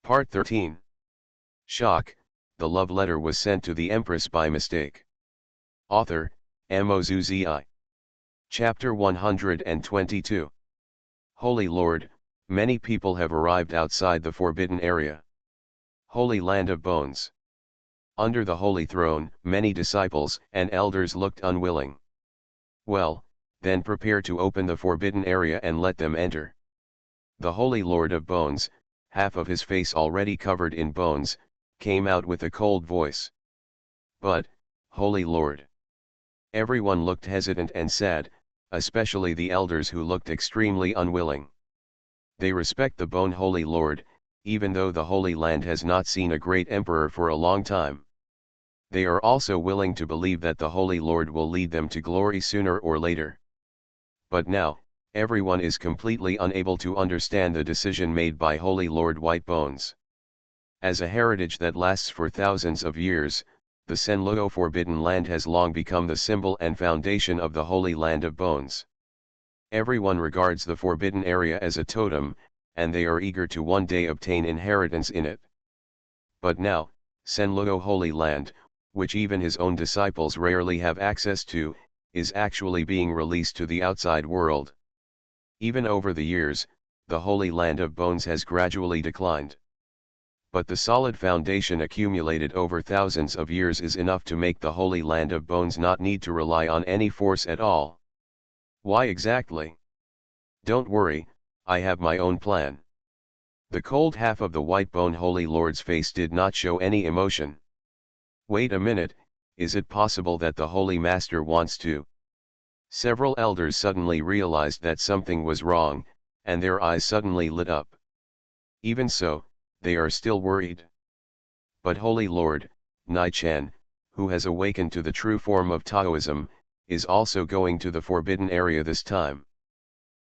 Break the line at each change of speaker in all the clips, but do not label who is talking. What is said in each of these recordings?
Part 13. Shock, the love letter was sent to the Empress by mistake. Author, Mozuzi. Chapter 122. Holy Lord, many people have arrived outside the forbidden area. Holy Land of Bones. Under the holy throne, many disciples and elders looked unwilling. Well, then prepare to open the forbidden area and let them enter. The Holy Lord of Bones, half of his face already covered in bones, came out with a cold voice. But, Holy Lord. Everyone looked hesitant and sad, especially the elders who looked extremely unwilling. They respect the Bone Holy Lord, even though the Holy Land has not seen a great emperor for a long time. They are also willing to believe that the Holy Lord will lead them to glory sooner or later. But now, everyone is completely unable to understand the decision made by Holy Lord White Bones. As a heritage that lasts for thousands of years, the Senluo Forbidden Land has long become the symbol and foundation of the Holy Land of Bones. Everyone regards the forbidden area as a totem, and they are eager to one day obtain inheritance in it. But now, Senluo Holy Land, which even his own disciples rarely have access to, is actually being released to the outside world. Even over the years, the Holy Land of Bones has gradually declined. But the solid foundation accumulated over thousands of years is enough to make the Holy Land of Bones not need to rely on any force at all. Why exactly? Don't worry, I have my own plan. The cold half of the white bone Holy Lord's face did not show any emotion. Wait a minute, is it possible that the Holy Master wants to? Several elders suddenly realized that something was wrong, and their eyes suddenly lit up. Even so, they are still worried. But Holy Lord, Nai-chan, who has awakened to the true form of Taoism, is also going to the forbidden area this time.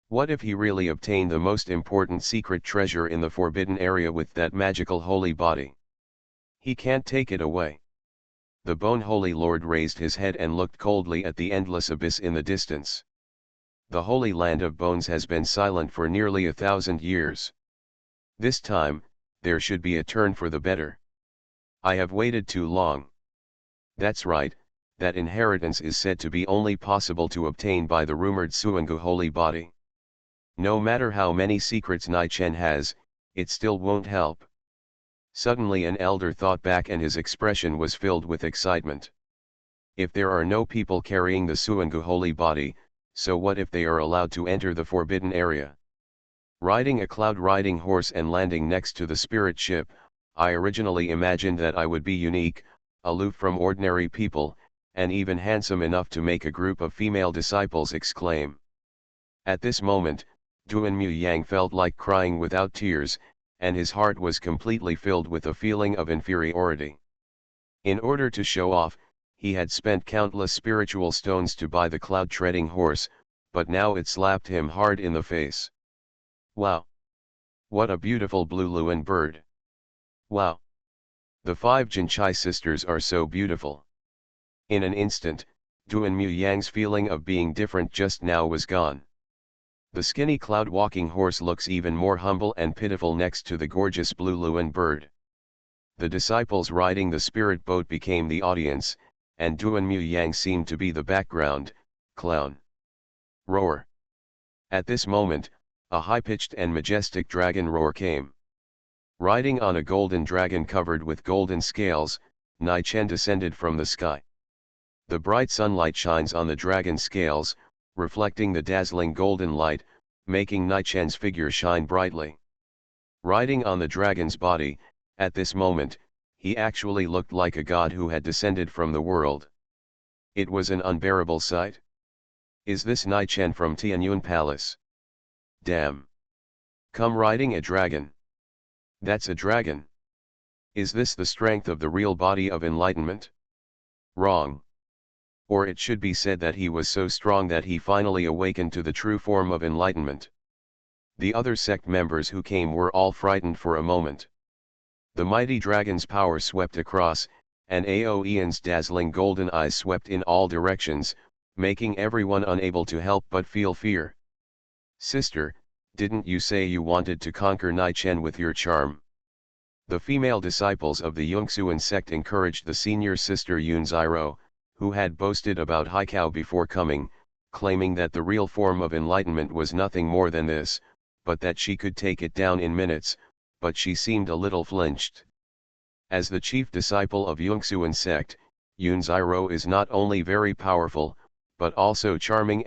What if he really obtained the most important secret treasure in the forbidden area with that magical holy body? He can't take it away. The Bone Holy Lord raised his head and looked coldly at the endless abyss in the distance. The Holy Land of Bones has been silent for nearly 1,000 years. This time, there should be a turn for the better. I have waited too long. That's right, that inheritance is said to be only possible to obtain by the rumored Suangu holy body. No matter how many secrets Nai-chen has, it still won't help. Suddenly an elder thought back and his expression was filled with excitement. If there are no people carrying the Suangu holy body, so what if they are allowed to enter the forbidden area? Riding a cloud-riding horse and landing next to the spirit ship, I originally imagined that I would be unique, aloof from ordinary people, and even handsome enough to make a group of female disciples exclaim. At this moment, Duan Yang felt like crying without tears, and his heart was completely filled with a feeling of inferiority. In order to show off, he had spent countless spiritual stones to buy the cloud-treading horse, but now it slapped him hard in the face. Wow! What a beautiful blue Luan bird! Wow! The 5 Jinchai sisters are so beautiful. In an instant, Duan Yang's feeling of being different just now was gone. The skinny cloud-walking horse looks even more humble and pitiful next to the gorgeous blue Luan bird. The disciples riding the spirit boat became the audience, and Duan Yang seemed to be the background, clown. Roar! At this moment, a high-pitched and majestic dragon roar came. Riding on a golden dragon covered with golden scales, Nai-chen descended from the sky. The bright sunlight shines on the dragon scales, reflecting the dazzling golden light, making Nai-chen's figure shine brightly. Riding on the dragon's body, at this moment, he actually looked like a god who had descended from the world. It was an unbearable sight. Is this Nai-chen from Tianyun Palace? Damn! Come riding a dragon. That's a dragon. Is this the strength of the real body of enlightenment? Wrong. Or it should be said that he was so strong that he finally awakened to the true form of enlightenment. The other sect members who came were all frightened for a moment. The mighty dragon's power swept across, and Ao Ian's dazzling golden eyes swept in all directions, making everyone unable to help but feel fear. Sister, didn't you say you wanted to conquer Nai-chen with your charm? The female disciples of the Yungsuan sect encouraged the senior sister Yunziro, who had boasted about Haikao before coming, claiming that the real form of enlightenment was nothing more than this, but that she could take it down in minutes, but she seemed a little flinched. As the chief disciple of Yungsuan sect, Yunziro is not only very powerful, but also charming,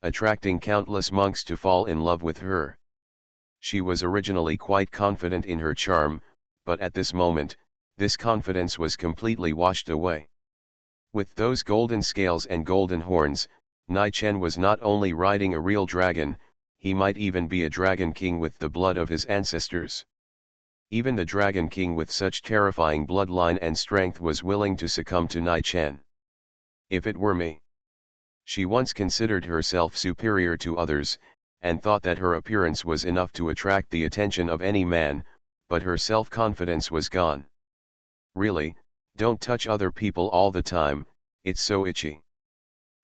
attracting countless monks to fall in love with her. She was originally quite confident in her charm, but at this moment, this confidence was completely washed away. With those golden scales and golden horns, Nai-Chen was not only riding a real dragon, he might even be a dragon king with the blood of his ancestors. Even the dragon king with such terrifying bloodline and strength was willing to succumb to Nai-Chen. If it were me. She once considered herself superior to others, and thought that her appearance was enough to attract the attention of any man, but her self-confidence was gone. Really, don't touch other people all the time, it's so itchy.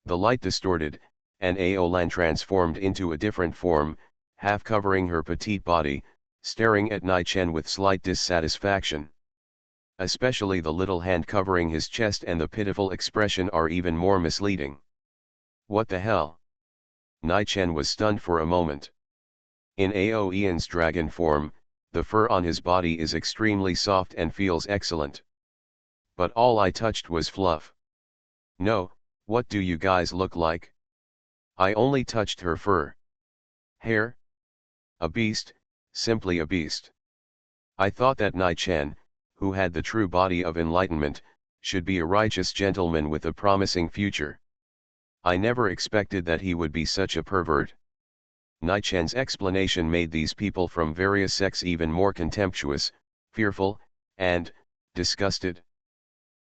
The light distorted, and Aolan transformed into a different form, half covering her petite body, staring at Nai-Chen with slight dissatisfaction. Especially the little hand covering his chest and the pitiful expression are even more misleading. What the hell? Nai-Chen was stunned for a moment. In Aoian's dragon form, the fur on his body is extremely soft and feels excellent. But all I touched was fluff. No, what do you guys look like? I only touched her fur. Hair? A beast, simply a beast. I thought that Nai-Chen, who had the true body of enlightenment, should be a righteous gentleman with a promising future. I never expected that he would be such a pervert. Nai-Chen's explanation made these people from various sects even more contemptuous, fearful, and disgusted.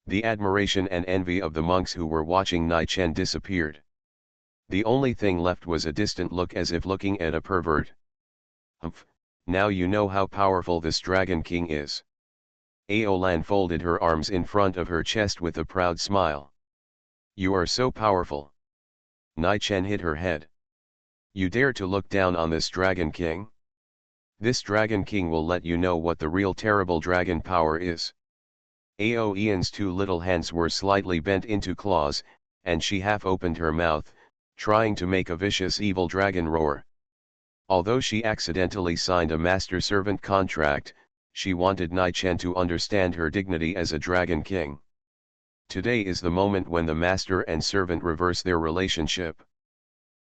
The admiration and envy of the monks who were watching Nai-Chen disappeared. The only thing left was a distant look as if looking at a pervert. Humph, now you know how powerful this Dragon King is. Aolan folded her arms in front of her chest with a proud smile. You are so powerful. Nai-Chen hit her head. You dare to look down on this Dragon King? This Dragon King will let you know what the real terrible dragon power is. Aoian's two little hands were slightly bent into claws, and she half opened her mouth, trying to make a vicious evil dragon roar. Although she accidentally signed a master-servant contract, she wanted Nai-Chen to understand her dignity as a Dragon King. Today is the moment when the master and servant reverse their relationship.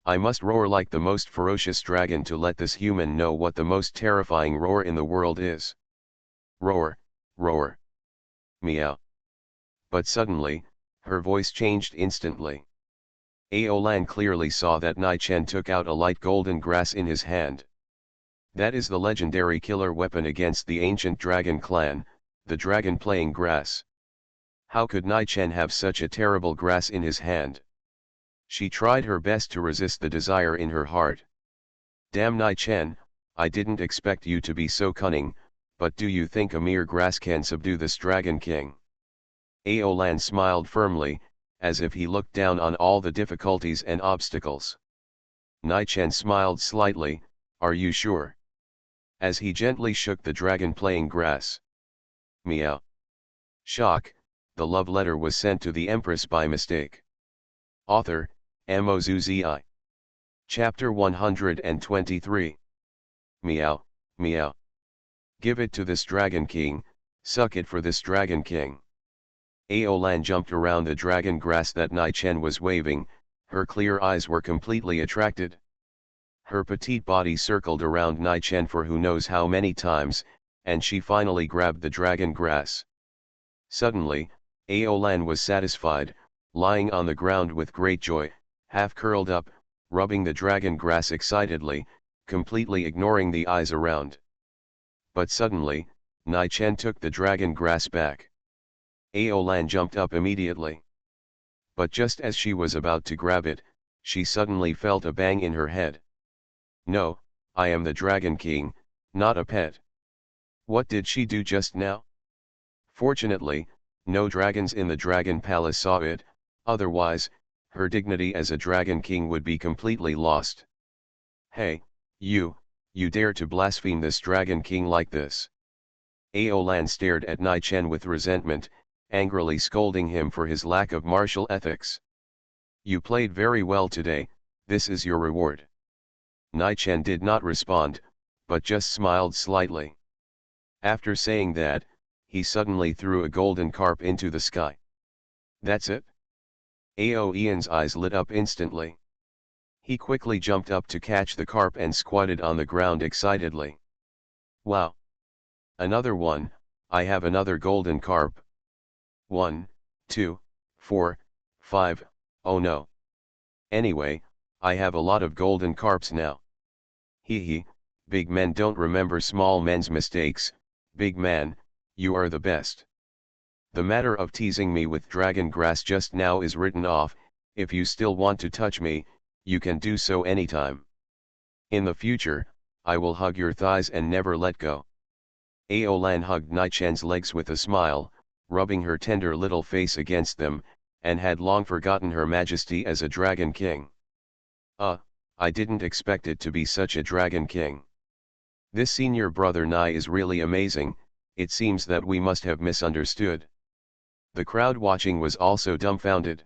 I must roar like the most ferocious dragon to let this human know what the most terrifying roar in the world is. Roar, roar. Meow. But suddenly, her voice changed instantly. Aolan clearly saw that Nai-Chen took out a light golden grass in his hand. That is the legendary killer weapon against the ancient dragon clan, the dragon playing grass. How could Nai-Chen have such a terrible grass in his hand? She tried her best to resist the desire in her heart. Damn Nai-Chen, I didn't expect you to be so cunning, but do you think a mere grass can subdue this Dragon King? Aolan smiled firmly, as if he looked down on all the difficulties and obstacles. Nai-Chen smiled slightly, are you sure? As he gently shook the dragon playing grass. Meow. Shock, the love letter was sent to the Empress by mistake. Author, Mozuzi. Chapter 123. Meow, meow. Give it to this Dragon King, suck it for this Dragon King. Aolan jumped around the dragon grass that Nai-Chen was waving, her clear eyes were completely attracted. Her petite body circled around Nai-Chen for who knows how many times, and she finally grabbed the dragon grass. Suddenly, Aolan was satisfied, lying on the ground with great joy, half curled up, rubbing the dragon grass excitedly, completely ignoring the eyes around. But suddenly, Nai-Chen took the dragon grass back. Aolan jumped up immediately. But just as she was about to grab it, she suddenly felt a bang in her head. No, I am the Dragon King, not a pet. What did she do just now? Fortunately, no dragons in the Dragon Palace saw it, otherwise, her dignity as a Dragon King would be completely lost. Hey, you dare to blaspheme this Dragon King like this? Aolan stared at Nai Chen with resentment, angrily scolding him for his lack of martial ethics. You played very well today, this is your reward. Nai Chen did not respond, but just smiled slightly. After saying that, he suddenly threw a golden carp into the sky. That's it? Ao Ian's eyes lit up instantly. He quickly jumped up to catch the carp and squatted on the ground excitedly. Wow! Another one, I have another golden carp. 1, 2, 4, 5, oh no. Anyway, I have a lot of golden carps now. Hee, big men don't remember small men's mistakes, big man, you are the best. The matter of teasing me with dragon grass just now is written off, if you still want to touch me, you can do so anytime. In the future, I will hug your thighs and never let go. Aolan hugged Nai Chen's legs with a smile, rubbing her tender little face against them, and had long forgotten her majesty as a dragon king. I didn't expect it to be such a dragon king. This senior brother Nai is really amazing, it seems that we must have misunderstood. The crowd watching was also dumbfounded.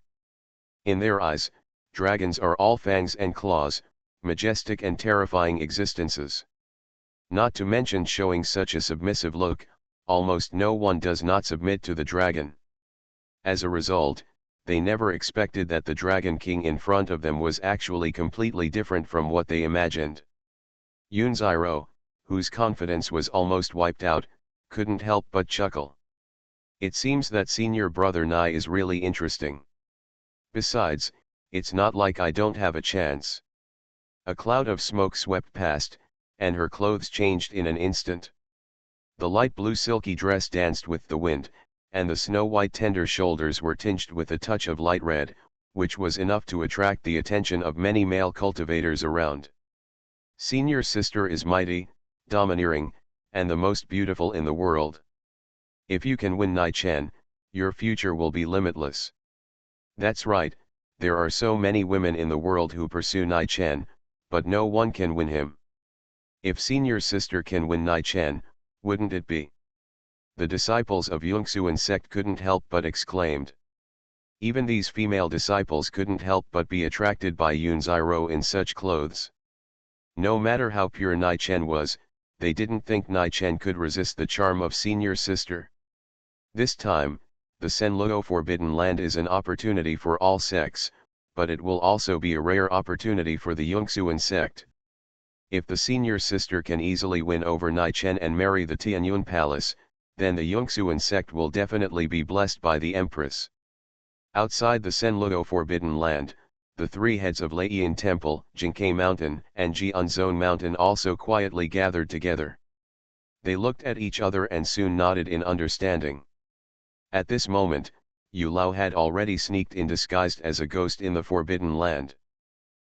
In their eyes, dragons are all fangs and claws, majestic and terrifying existences. Not to mention showing such a submissive look, almost no one does not submit to the dragon. As a result, they never expected that the Dragon King in front of them was actually completely different from what they imagined. Yunziro, whose confidence was almost wiped out, couldn't help but chuckle. It seems that senior brother Nai is really interesting. Besides, it's not like I don't have a chance. A cloud of smoke swept past, and her clothes changed in an instant. The light blue silky dress danced with the wind, and the snow-white tender shoulders were tinged with a touch of light red, which was enough to attract the attention of many male cultivators around. Senior sister is mighty, domineering, and the most beautiful in the world. If you can win Nai Chen, your future will be limitless. That's right, there are so many women in the world who pursue Nai Chen, but no one can win him. If senior sister can win Nai Chen, wouldn't it be? The disciples of Yongsuan sect couldn't help but exclaimed. Even these female disciples couldn't help but be attracted by Yunziro in such clothes. No matter how pure Nai Chen was, they didn't think Nai Chen could resist the charm of senior sister. This time, the Senluo Forbidden Land is an opportunity for all sects, but it will also be a rare opportunity for the Yongsuan sect. If the senior sister can easily win over Nai Chen and marry the Tianyun Palace, then the Yongsuan sect will definitely be blessed by the empress. Outside the Senluo Forbidden Land, the three heads of Laiyan Temple, Jinkei Mountain, and Jianzhong Mountain also quietly gathered together. They looked at each other and soon nodded in understanding. At this moment, Yu Lao had already sneaked in disguised as a ghost in the Forbidden Land.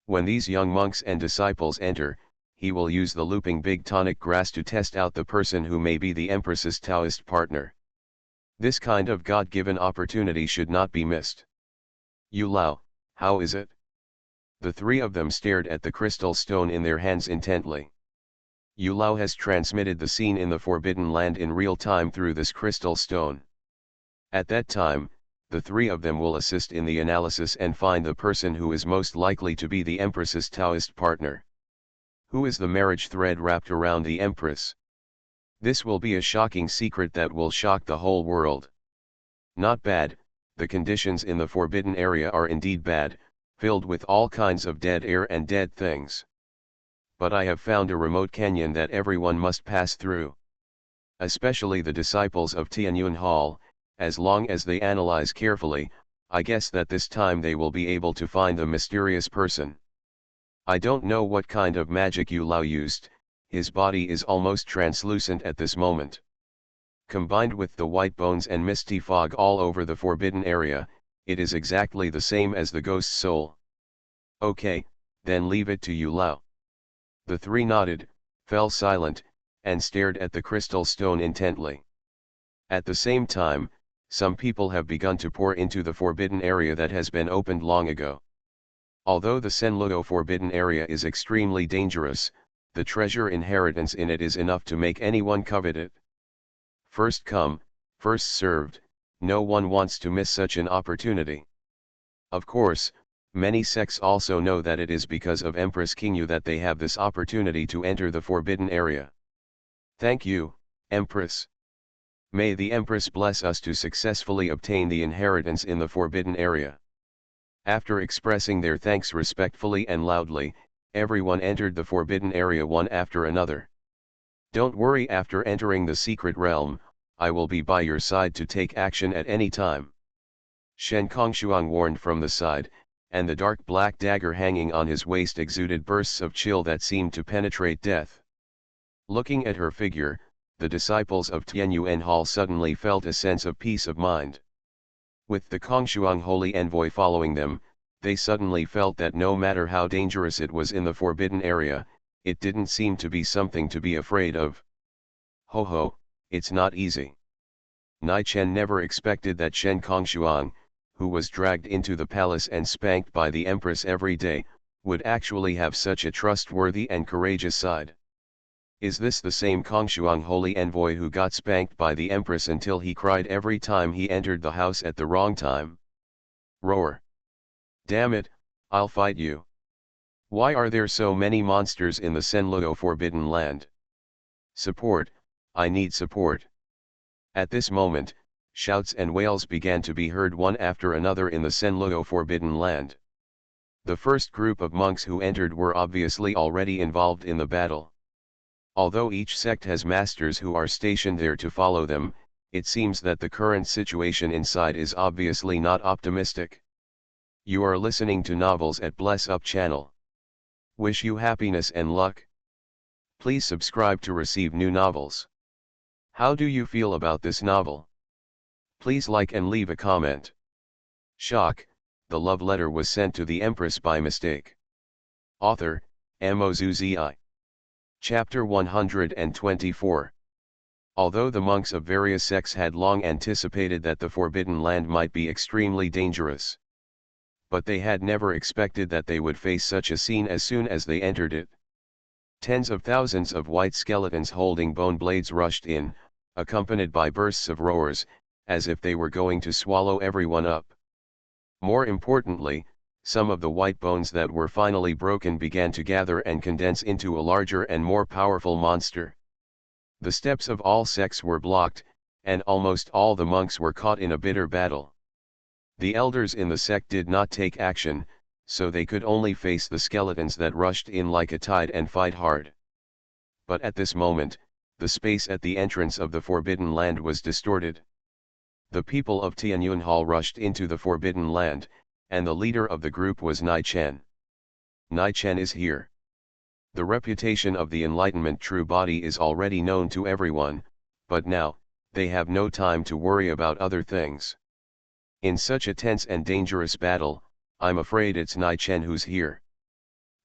When these young monks and disciples enter, he will use the looping big tonic grass to test out the person who may be the Empress's Taoist partner. This kind of God-given opportunity should not be missed. Yu Lao, how is it? The three of them stared at the crystal stone in their hands intently. Yu Lao has transmitted the scene in the Forbidden Land in real time through this crystal stone. At that time, the three of them will assist in the analysis and find the person who is most likely to be the Empress's Taoist partner. Who is the marriage thread wrapped around the Empress? This will be a shocking secret that will shock the whole world. Not bad, the conditions in the forbidden area are indeed bad, filled with all kinds of dead air and dead things. But I have found a remote canyon that everyone must pass through. Especially the disciples of Tianyun Hall, as long as they analyze carefully, I guess that this time they will be able to find the mysterious person. I don't know what kind of magic Yu Lao used, his body is almost translucent at this moment. Combined with the white bones and misty fog all over the forbidden area, it is exactly the same as the ghost's soul. Okay, then leave it to Yu Lao. The three nodded, fell silent, and stared at the crystal stone intently. At the same time, some people have begun to pour into the forbidden area that has been opened long ago. Although the Senluo Forbidden Area is extremely dangerous, the treasure inheritance in it is enough to make anyone covet it. First come, first served, no one wants to miss such an opportunity. Of course, many sects also know that it is because of Empress Kingu that they have this opportunity to enter the forbidden area. Thank you, Empress. May the Empress bless us to successfully obtain the inheritance in the forbidden area. After expressing their thanks respectfully and loudly, everyone entered the forbidden area one after another. Don't worry, after entering the secret realm, I will be by your side to take action at any time. Shen Kongshuang warned from the side, and the dark black dagger hanging on his waist exuded bursts of chill that seemed to penetrate death. Looking at her figure, the disciples of Tianyuan Hall suddenly felt a sense of peace of mind. With the Kongshuang holy envoy following them, they suddenly felt that no matter how dangerous it was in the forbidden area, it didn't seem to be something to be afraid of. Ho ho, it's not easy. Nai Chen never expected that Shen Kongshuang, who was dragged into the palace and spanked by the Empress every day, would actually have such a trustworthy and courageous side. Is this the same Kongshuang holy envoy who got spanked by the Empress until he cried every time he entered the house at the wrong time? Roar! Damn it, I'll fight you. Why are there so many monsters in the Senluo Forbidden Land? Support, I need support. At this moment, shouts and wails began to be heard one after another in the Senluo Forbidden Land. The first group of monks who entered were obviously already involved in the battle. Although each sect has masters who are stationed there to follow them, it seems that the current situation inside is obviously not optimistic. You are listening to Novels at Bless Up channel. Wish you happiness and luck. Please subscribe to receive new novels. How do you feel about this novel? Please like and leave a comment. Shock, the love letter was sent to the Empress by mistake. Author, Mozuzi. Chapter 124. Although the monks of various sects had long anticipated that the Forbidden Land might be extremely dangerous, but they had never expected that they would face such a scene as soon as they entered it. Tens of thousands of white skeletons holding bone blades rushed in, accompanied by bursts of roars, as if they were going to swallow everyone up. More importantly, some of the white bones that were finally broken began to gather and condense into a larger and more powerful monster. The steps of all sects were blocked, and almost all the monks were caught in a bitter battle. The elders in the sect did not take action, so they could only face the skeletons that rushed in like a tide and fight hard. But at this moment, the space at the entrance of the Forbidden Land was distorted. The people of Tianyuan Hall rushed into the Forbidden Land, and the leader of the group was Nai Chen. Nai Chen is here. The reputation of the Enlightenment True Body is already known to everyone, but now, they have no time to worry about other things. In such a tense and dangerous battle, I'm afraid it's Nai Chen who's here.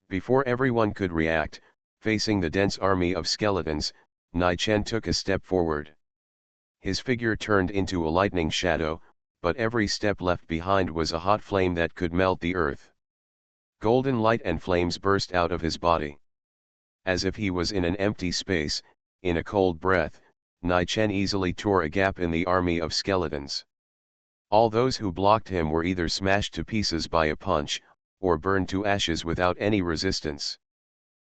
Before everyone could react, facing the dense army of skeletons, Nai Chen took a step forward. His figure turned into a lightning shadow, but every step left behind was a hot flame that could melt the earth. Golden light and flames burst out of his body. As if he was in an empty space, in a cold breath, Nai Chen easily tore a gap in the army of skeletons. All those who blocked him were either smashed to pieces by a punch, or burned to ashes without any resistance.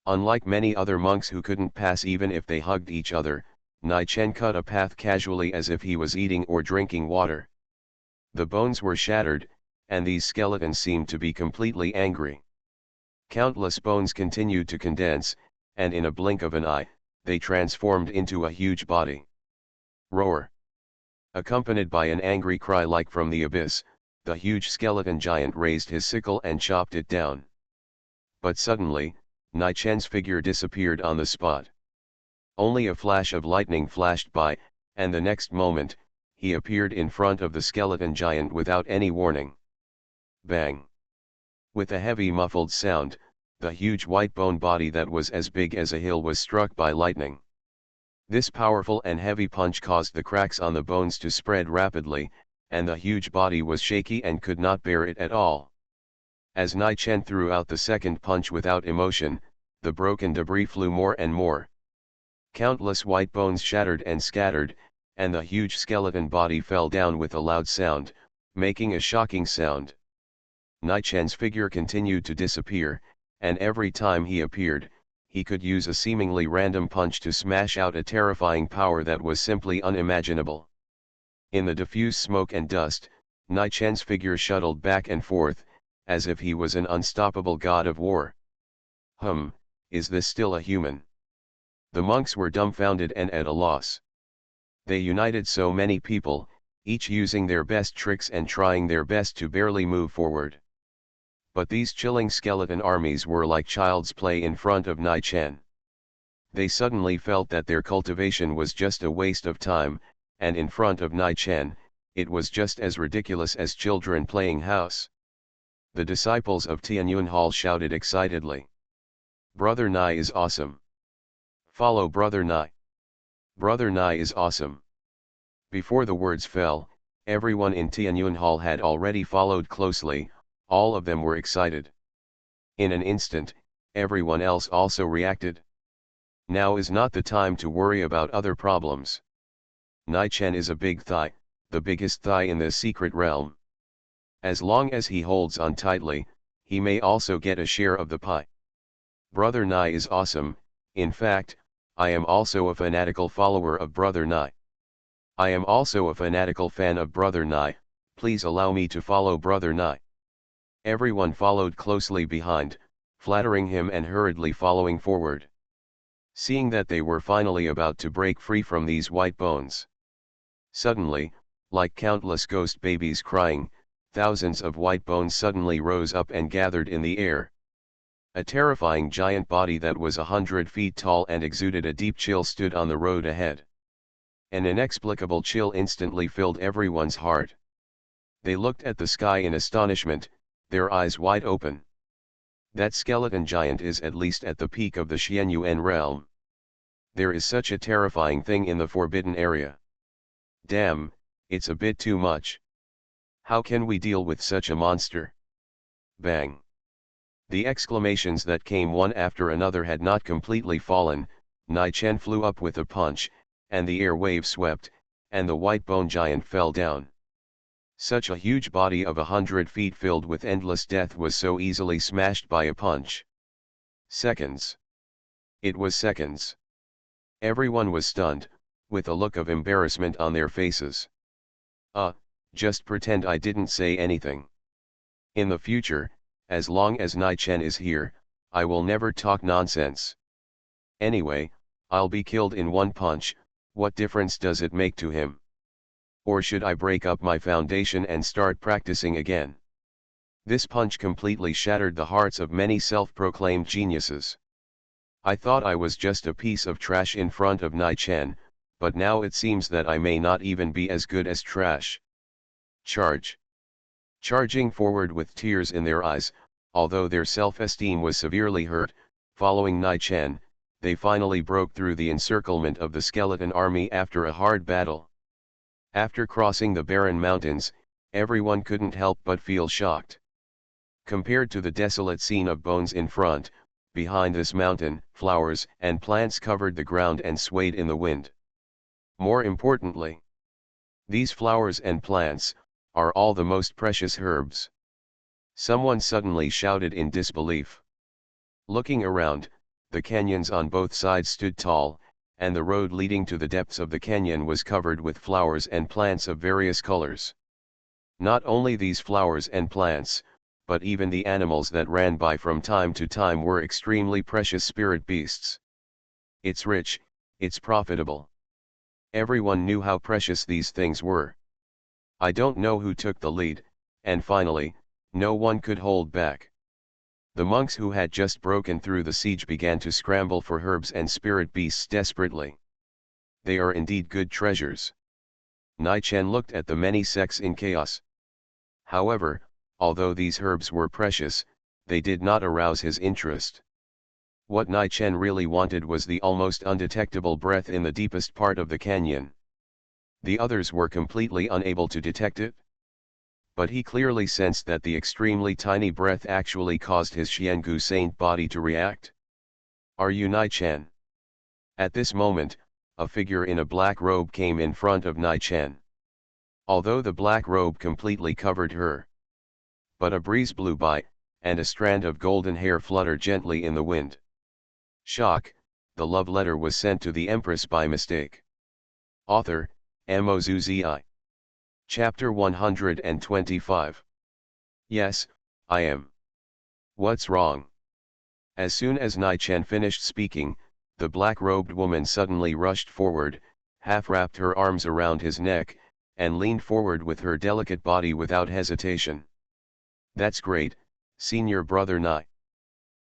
Unlike many other monks who couldn't pass even if they hugged each other, Nai Chen cut a path casually as if he was eating or drinking water. The bones were shattered, and these skeletons seemed to be completely angry. Countless bones continued to condense, and in a blink of an eye, they transformed into a huge body. Roar! Accompanied by an angry cry like from the abyss, the huge skeleton giant raised his sickle and chopped it down. But suddenly, Nai Chen's figure disappeared on the spot. Only a flash of lightning flashed by, and the next moment, he appeared in front of the skeleton giant without any warning. Bang! With a heavy muffled sound, the huge white bone body that was as big as a hill was struck by lightning. This powerful and heavy punch caused the cracks on the bones to spread rapidly, and the huge body was shaky and could not bear it at all. As Nai Chen threw out the second punch without emotion, the broken debris flew more and more. Countless white bones shattered and scattered, and the huge skeleton body fell down with a loud sound, making a shocking sound. Nai-Chen's figure continued to disappear, and every time he appeared, he could use a seemingly random punch to smash out a terrifying power that was simply unimaginable. In the diffuse smoke and dust, Nai-Chen's figure shuttled back and forth, as if he was an unstoppable god of war. Is this still a human? The monks were dumbfounded and at a loss. They united so many people, each using their best tricks and trying their best to barely move forward. But these chilling skeleton armies were like child's play in front of Nai-Chen. They suddenly felt that their cultivation was just a waste of time, and in front of Nai-Chen, it was just as ridiculous as children playing house. The disciples of Tianyun Hall shouted excitedly. "Brother Nai is awesome! Follow Brother Nai! Brother Nai is awesome!" Before the words fell, everyone in Tianyun Hall had already followed closely. All of them were excited. In an instant, everyone else also reacted. Now is not the time to worry about other problems. Nai-Chen is a big thigh, the biggest thigh in the secret realm. As long as he holds on tightly, he may also get a share of the pie. Brother Nai is awesome. In fact, I am also a fanatical follower of Brother Nai. I am also a fanatical fan of Brother Nai. Please allow me to follow Brother Nai. Everyone followed closely behind, flattering him and hurriedly following forward. Seeing that they were finally about to break free from these white bones. Suddenly, like countless ghost babies crying, thousands of white bones suddenly rose up and gathered in the air. A terrifying giant body that was 100 feet tall and exuded a deep chill stood on the road ahead. An inexplicable chill instantly filled everyone's heart. They looked at the sky in astonishment, their eyes wide open. That skeleton giant is at least at the peak of the Xianyuan realm. There is such a terrifying thing in the forbidden area. Damn, it's a bit too much. How can we deal with such a monster? Bang! The exclamations that came one after another had not completely fallen. Nai-Chen flew up with a punch, and the air wave swept, and the white bone giant fell down. Such a huge body of 100 feet filled with endless death was so easily smashed by a punch. Seconds. It was seconds. Everyone was stunned, with a look of embarrassment on their faces. Just pretend I didn't say anything. In the future, as long as Nai-Chen is here, I will never talk nonsense. Anyway, I'll be killed in one punch. What difference does it make to him? Or should I break up my foundation and start practicing again? This punch completely shattered the hearts of many self-proclaimed geniuses. I thought I was just a piece of trash in front of Nai-Chen, but now it seems that I may not even be as good as trash. Charge! Charging forward with tears in their eyes, although their self-esteem was severely hurt, following Nai-Chen, they finally broke through the encirclement of the skeleton army after a hard battle. After crossing the barren mountains, everyone couldn't help but feel shocked. Compared to the desolate scene of bones in front, behind this mountain, flowers and plants covered the ground and swayed in the wind. More importantly, these flowers and plants are all the most precious herbs. Someone suddenly shouted in disbelief. Looking around, the canyons on both sides stood tall, and the road leading to the depths of the canyon was covered with flowers and plants of various colors. Not only these flowers and plants, but even the animals that ran by from time to time were extremely precious spirit beasts. It's rich, it's profitable. Everyone knew how precious these things were. I don't know who took the lead, and finally, no one could hold back. The monks who had just broken through the siege began to scramble for herbs and spirit beasts desperately. They are indeed good treasures. Nai-Chen looked at the many sects in chaos. However, although these herbs were precious, they did not arouse his interest. What Nai-Chen really wanted was the almost undetectable breath in the deepest part of the canyon. The others were completely unable to detect it. But he clearly sensed that the extremely tiny breath actually caused his Xiangu saint body to react. Are you Nai-Chen? At this moment, a figure in a black robe came in front of Nai Chen. Although the black robe completely covered her, but a breeze blew by, and a strand of golden hair fluttered gently in the wind. Shock, the love letter was sent to the Empress by mistake. Author, MaleProtagonist. Chapter 125. Yes, I am. What's wrong? As soon as Nai Chen finished speaking, the black-robed woman suddenly rushed forward, half-wrapped her arms around his neck, and leaned forward with her delicate body without hesitation. That's great, Senior Brother Nai.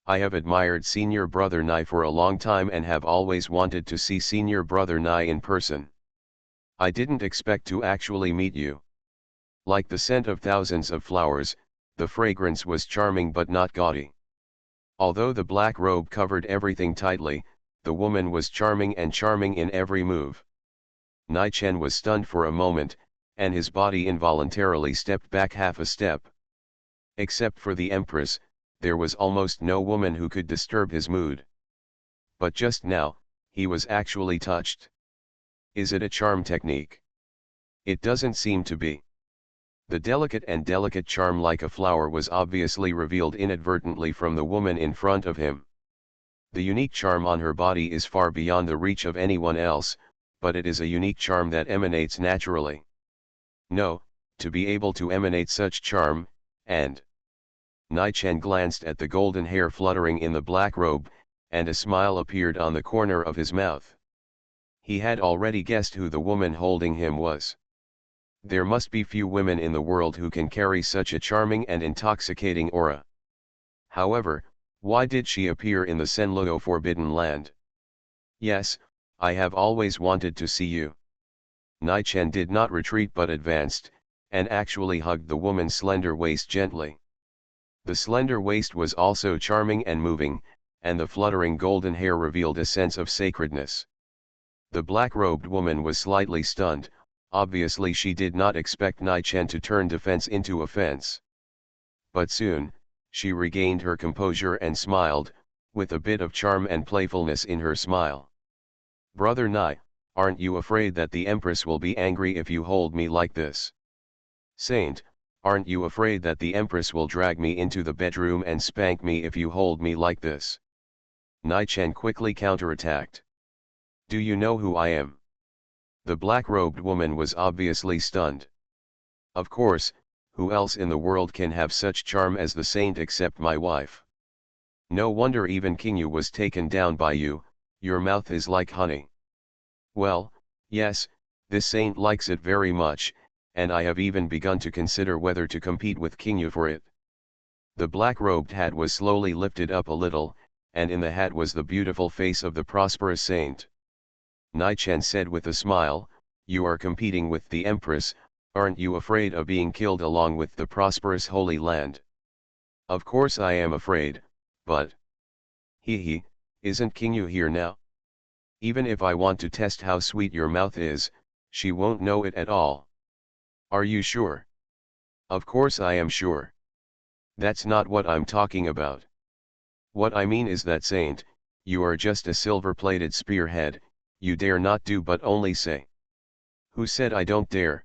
I have admired Senior Brother Nai for a long time and have always wanted to see Senior Brother Nai in person. I didn't expect to actually meet you. Like the scent of thousands of flowers, the fragrance was charming but not gaudy. Although the black robe covered everything tightly, the woman was charming in every move. Nai Chen was stunned for a moment, and his body involuntarily stepped back half a step. Except for the Empress, there was almost no woman who could disturb his mood. But just now, he was actually touched. Is it a charm technique? It doesn't seem to be. The delicate charm like a flower was obviously revealed inadvertently from the woman in front of him. The unique charm on her body is far beyond the reach of anyone else, but it is a unique charm that emanates naturally. No, to be able to emanate such charm, and Nai Chen glanced at the golden hair fluttering in the black robe, and a smile appeared on the corner of his mouth. He had already guessed who the woman holding him was. There must be few women in the world who can carry such a charming and intoxicating aura. However, why did she appear in the Senluo Forbidden Land? Yes, I have always wanted to see you. Nai Chen did not retreat but advanced, and actually hugged the woman's slender waist gently. The slender waist was also charming and moving, and the fluttering golden hair revealed a sense of sacredness. The black-robed woman was slightly stunned. Obviously she did not expect Nai Chen to turn defense into offense. But soon, she regained her composure and smiled, with a bit of charm and playfulness in her smile. Brother Nai, aren't you afraid that the Empress will be angry if you hold me like this? Saint, aren't you afraid that the Empress will drag me into the bedroom and spank me if you hold me like this? Nai Chen quickly counterattacked. Do you know who I am? The black-robed woman was obviously stunned. Of course, who else in the world can have such charm as the saint except my wife? No wonder even King Yu was taken down by you, your mouth is like honey. Well, yes, this saint likes it very much, and I have even begun to consider whether to compete with King Yu for it. The black-robed hat was slowly lifted up a little, and in the hat was the beautiful face of the prosperous saint. Nai Chen said with a smile, you are competing with the Empress, aren't you afraid of being killed along with the prosperous Holy Land? Of course I am afraid, but... Hee, isn't King Yu here now? Even if I want to test how sweet your mouth is, she won't know it at all. Are you sure? Of course I am sure. That's not what I'm talking about. What I mean is that saint, you are just a silver-plated spearhead. You dare not do but only say. Who said I don't dare?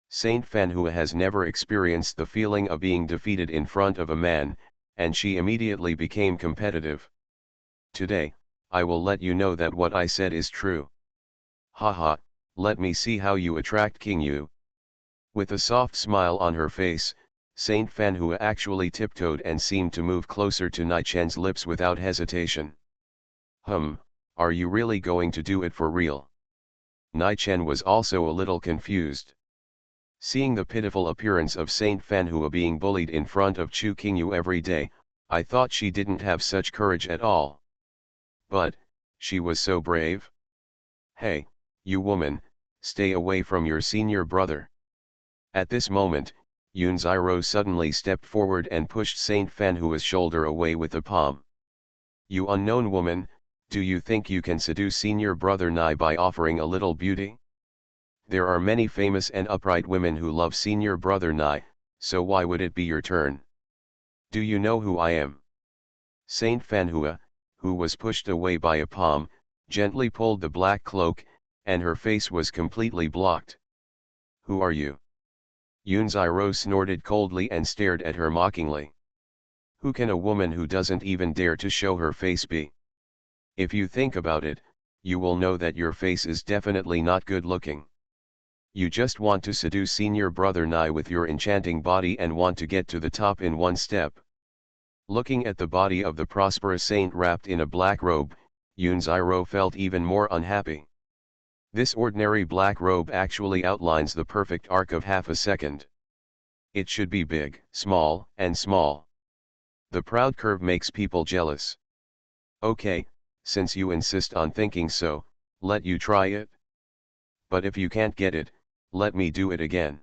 Saint Fanhua has never experienced the feeling of being defeated in front of a man, and she immediately became competitive. Today, I will let you know that what I said is true. Haha, let me see how you attract King Yu. With a soft smile on her face, Saint Fanhua actually tiptoed and seemed to move closer to Nai Chen's lips without hesitation. Are you really going to do it for real? Nai Chen was also a little confused. Seeing the pitiful appearance of Saint Fanhua being bullied in front of Chu Qingyu every day, I thought she didn't have such courage at all. But, she was so brave. Hey, you woman, stay away from your senior brother. At this moment, Yun Ziro suddenly stepped forward and pushed Saint Fanhua's shoulder away with a palm. You unknown woman, do you think you can seduce senior brother Nai by offering a little beauty? There are many famous and upright women who love senior brother Nai, so why would it be your turn? Do you know who I am? Saint Fanhua, who was pushed away by a palm, gently pulled the black cloak, and her face was completely blocked. "Who are you?" Yunziro snorted coldly and stared at her mockingly. "Who can a woman who doesn't even dare to show her face be? If you think about it, you will know that your face is definitely not good looking. You just want to seduce senior brother Nai with your enchanting body and want to get to the top in one step." Looking at the body of the prosperous saint wrapped in a black robe, Yunziro felt even more unhappy. This ordinary black robe actually outlines the perfect arc of half a second. It should be big, small, and small. The proud curve makes people jealous. Okay, since you insist on thinking so, let you try it. But if you can't get it, let me do it again.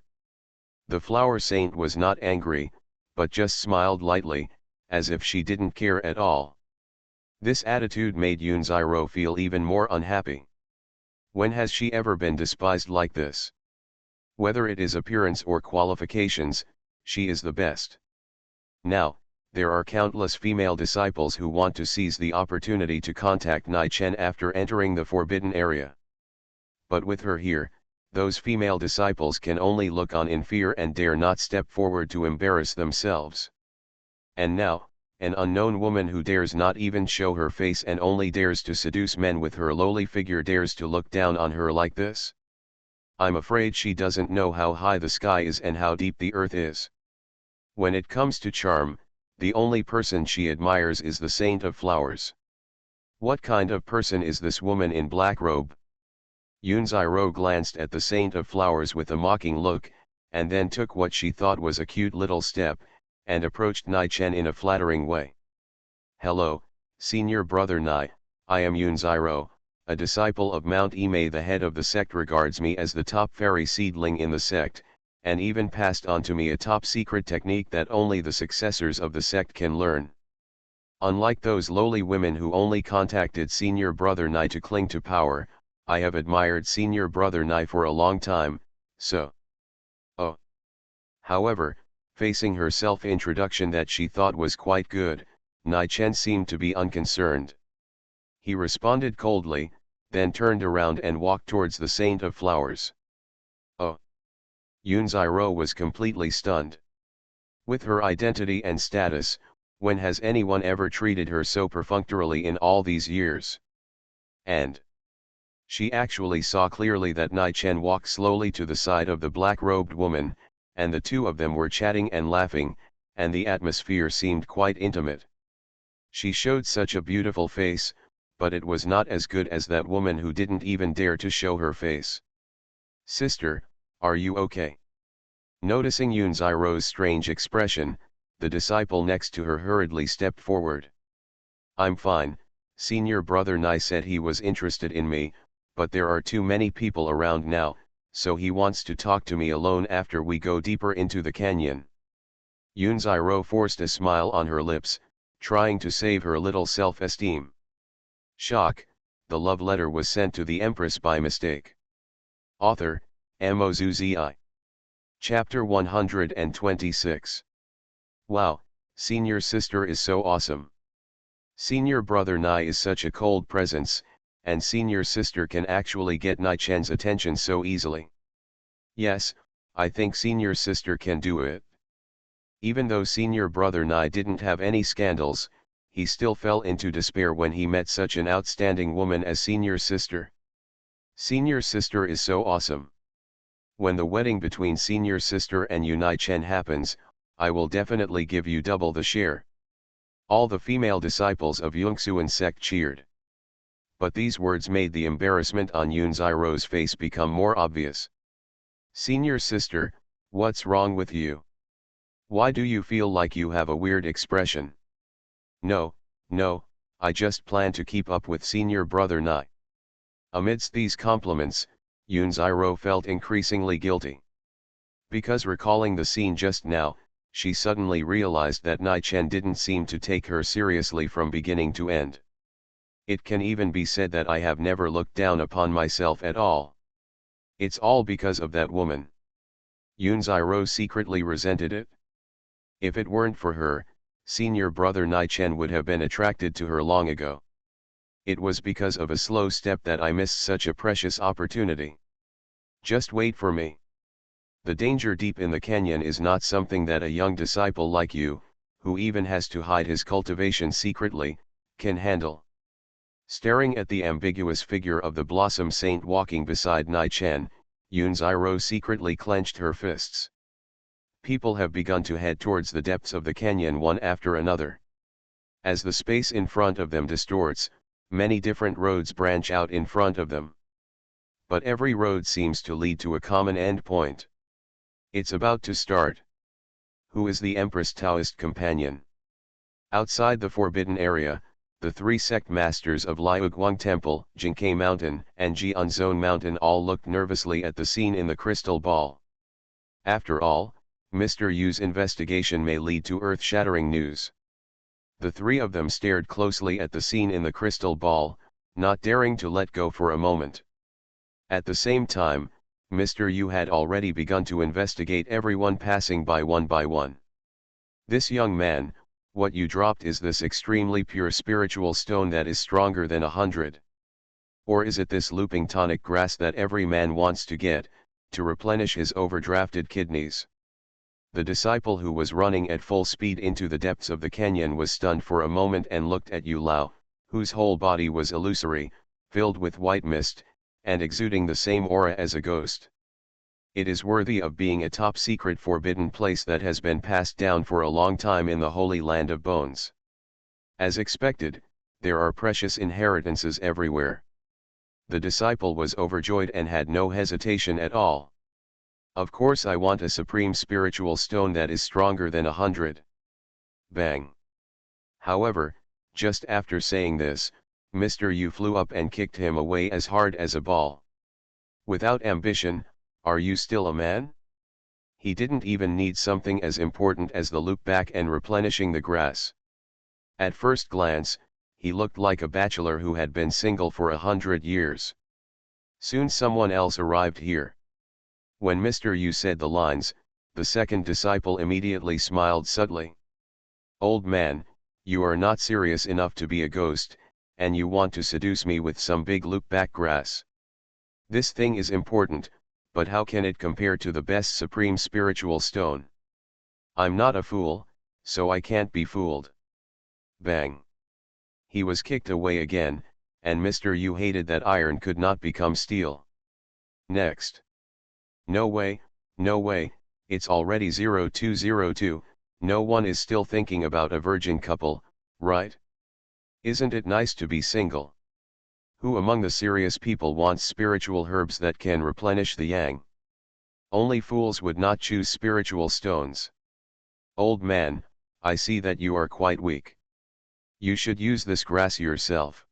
The flower saint was not angry, but just smiled lightly, as if she didn't care at all. This attitude made Yunziro feel even more unhappy. When has she ever been despised like this? Whether it is appearance or qualifications, she is the best. Now, there are countless female disciples who want to seize the opportunity to contact Nai Chen after entering the forbidden area. But with her here, those female disciples can only look on in fear and dare not step forward to embarrass themselves. And now, an unknown woman who dares not even show her face and only dares to seduce men with her lowly figure dares to look down on her like this? I'm afraid she doesn't know how high the sky is and how deep the earth is. When it comes to charm, the only person she admires is the Saint of Flowers. What kind of person is this woman in black robe? Yunziro glanced at the Saint of Flowers with a mocking look, and then took what she thought was a cute little step, and approached Nai Chen in a flattering way. "Hello, senior brother Nai, I am Yunziro, a disciple of Mount Ime. The head of the sect regards me as the top fairy seedling in the sect, and even passed on to me a top secret technique that only the successors of the sect can learn. Unlike those lowly women who only contacted senior brother Nai to cling to power, I have admired senior brother Nai for a long time, so. Oh. However, facing her self-introduction that she thought was quite good, Nai Chen seemed to be unconcerned. He responded coldly, then turned around and walked towards the Saint of Flowers. Oh! Yunziro was completely stunned. With her identity and status, when has anyone ever treated her so perfunctorily in all these years? And she actually saw clearly that Nai Chen walked slowly to the side of the black-robed woman, and the two of them were chatting and laughing, and the atmosphere seemed quite intimate. She showed such a beautiful face, but it was not as good as that woman who didn't even dare to show her face. "Sister, are you okay?" Noticing Yunziro's strange expression, the disciple next to her hurriedly stepped forward. "I'm fine, senior brother Nai said he was interested in me, but there are too many people around now, so he wants to talk to me alone after we go deeper into the canyon." Yunziro forced a smile on her lips, trying to save her little self-esteem. Shock, the love letter was sent to the Empress by mistake. Author, Mozuzi. Chapter 126. Wow, senior sister is so awesome. Senior brother Nai is such a cold presence, and senior sister can actually get Nai Chen's attention so easily. Yes, I think senior sister can do it. Even though senior brother Nai didn't have any scandals, he still fell into despair when he met such an outstanding woman as senior sister. Senior sister is so awesome. When the wedding between senior sister and Nai Chen happens, I will definitely give you double the share. All the female disciples of Yungsuan sect cheered. But these words made the embarrassment on Yunziro's face become more obvious. "Senior sister, what's wrong with you? Why do you feel like you have a weird expression?" No, I just plan to keep up with senior brother Nai." Amidst these compliments, Yunziro felt increasingly guilty. Because recalling the scene just now, she suddenly realized that Nai Chen didn't seem to take her seriously from beginning to end. It can even be said that I have never looked down upon myself at all. It's all because of that woman. Yunziro secretly resented it. If it weren't for her, senior brother Nai Chen would have been attracted to her long ago. It was because of a slow step that I missed such a precious opportunity. Just wait for me. The danger deep in the canyon is not something that a young disciple like you, who even has to hide his cultivation secretly, can handle. Staring at the ambiguous figure of the Blossom Saint walking beside Nai-Chen, Yunziro secretly clenched her fists. People have begun to head towards the depths of the canyon one after another. As the space in front of them distorts, many different roads branch out in front of them. But every road seems to lead to a common end point. It's about to start. Who is the Empress Taoist companion? Outside the forbidden area, the three sect masters of Liuguang Temple, Jingkai Mountain, and Jianzhong Mountain all looked nervously at the scene in the crystal ball. After all, Mr. Yu's investigation may lead to earth-shattering news. The three of them stared closely at the scene in the crystal ball, not daring to let go for a moment. At the same time, Mr. Yu had already begun to investigate everyone passing by one by one. This young man, what you dropped is this extremely pure spiritual stone that is stronger than 100. Or is it this looping tonic grass that every man wants to get, to replenish his overdrafted kidneys? The disciple who was running at full speed into the depths of the canyon was stunned for a moment and looked at Yu Lao, whose whole body was illusory, filled with white mist, and exuding the same aura as a ghost. It is worthy of being a top-secret forbidden place that has been passed down for a long time in the Holy Land of Bones. As expected, there are precious inheritances everywhere. The disciple was overjoyed and had no hesitation at all. Of course I want a supreme spiritual stone that is stronger than 100. Bang. However, just after saying this, Mr. Yu flew up and kicked him away as hard as a ball. Without ambition, are you still a man? He didn't even need something as important as the loop back and replenishing the grass. At first glance, he looked like a bachelor who had been single for 100 years. Soon someone else arrived here. When Mr. Yu said the lines, the second disciple immediately smiled subtly. Old man, you are not serious enough to be a ghost, and you want to seduce me with some big loop-back grass. This thing is important, but how can it compare to the best supreme spiritual stone? I'm not a fool, so I can't be fooled. Bang. He was kicked away again, and Mr. Yu hated that iron could not become steel. Next. No way, it's already 0202, no one is still thinking about a virgin couple, right? Isn't it nice to be single? Who among the serious people wants spiritual herbs that can replenish the yang? Only fools would not choose spiritual stones. Old man, I see that you are quite weak. You should use this grass yourself.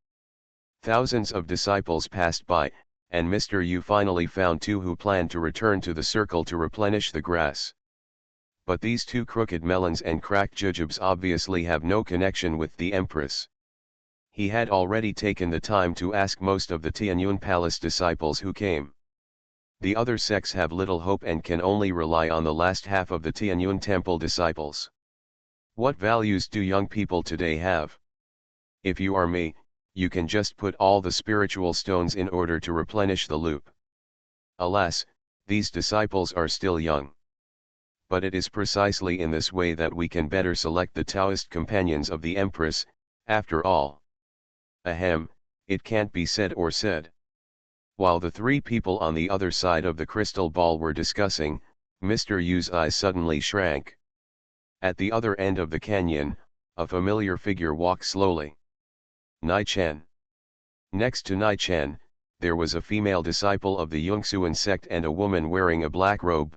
Thousands of disciples passed by, and Mr. Yu finally found two who planned to return to the circle to replenish the grass. But these two crooked melons and cracked jujubes obviously have no connection with the Empress. He had already taken the time to ask most of the Tianyun Palace disciples who came. The other sects have little hope and can only rely on the last half of the Tianyun Temple disciples. What values do young people today have? If you are me, you can just put all the spiritual stones in order to replenish the loop. Alas, these disciples are still young. But it is precisely in this way that we can better select the Taoist companions of the Empress, after all. Ahem, it can't be said or said. While the three people on the other side of the crystal ball were discussing, Mr. Yu's eyes suddenly shrank. At the other end of the canyon, a familiar figure walked slowly. Nai-Chen. Next to Nai-Chen, there was a female disciple of the Yungsuan sect and a woman wearing a black robe.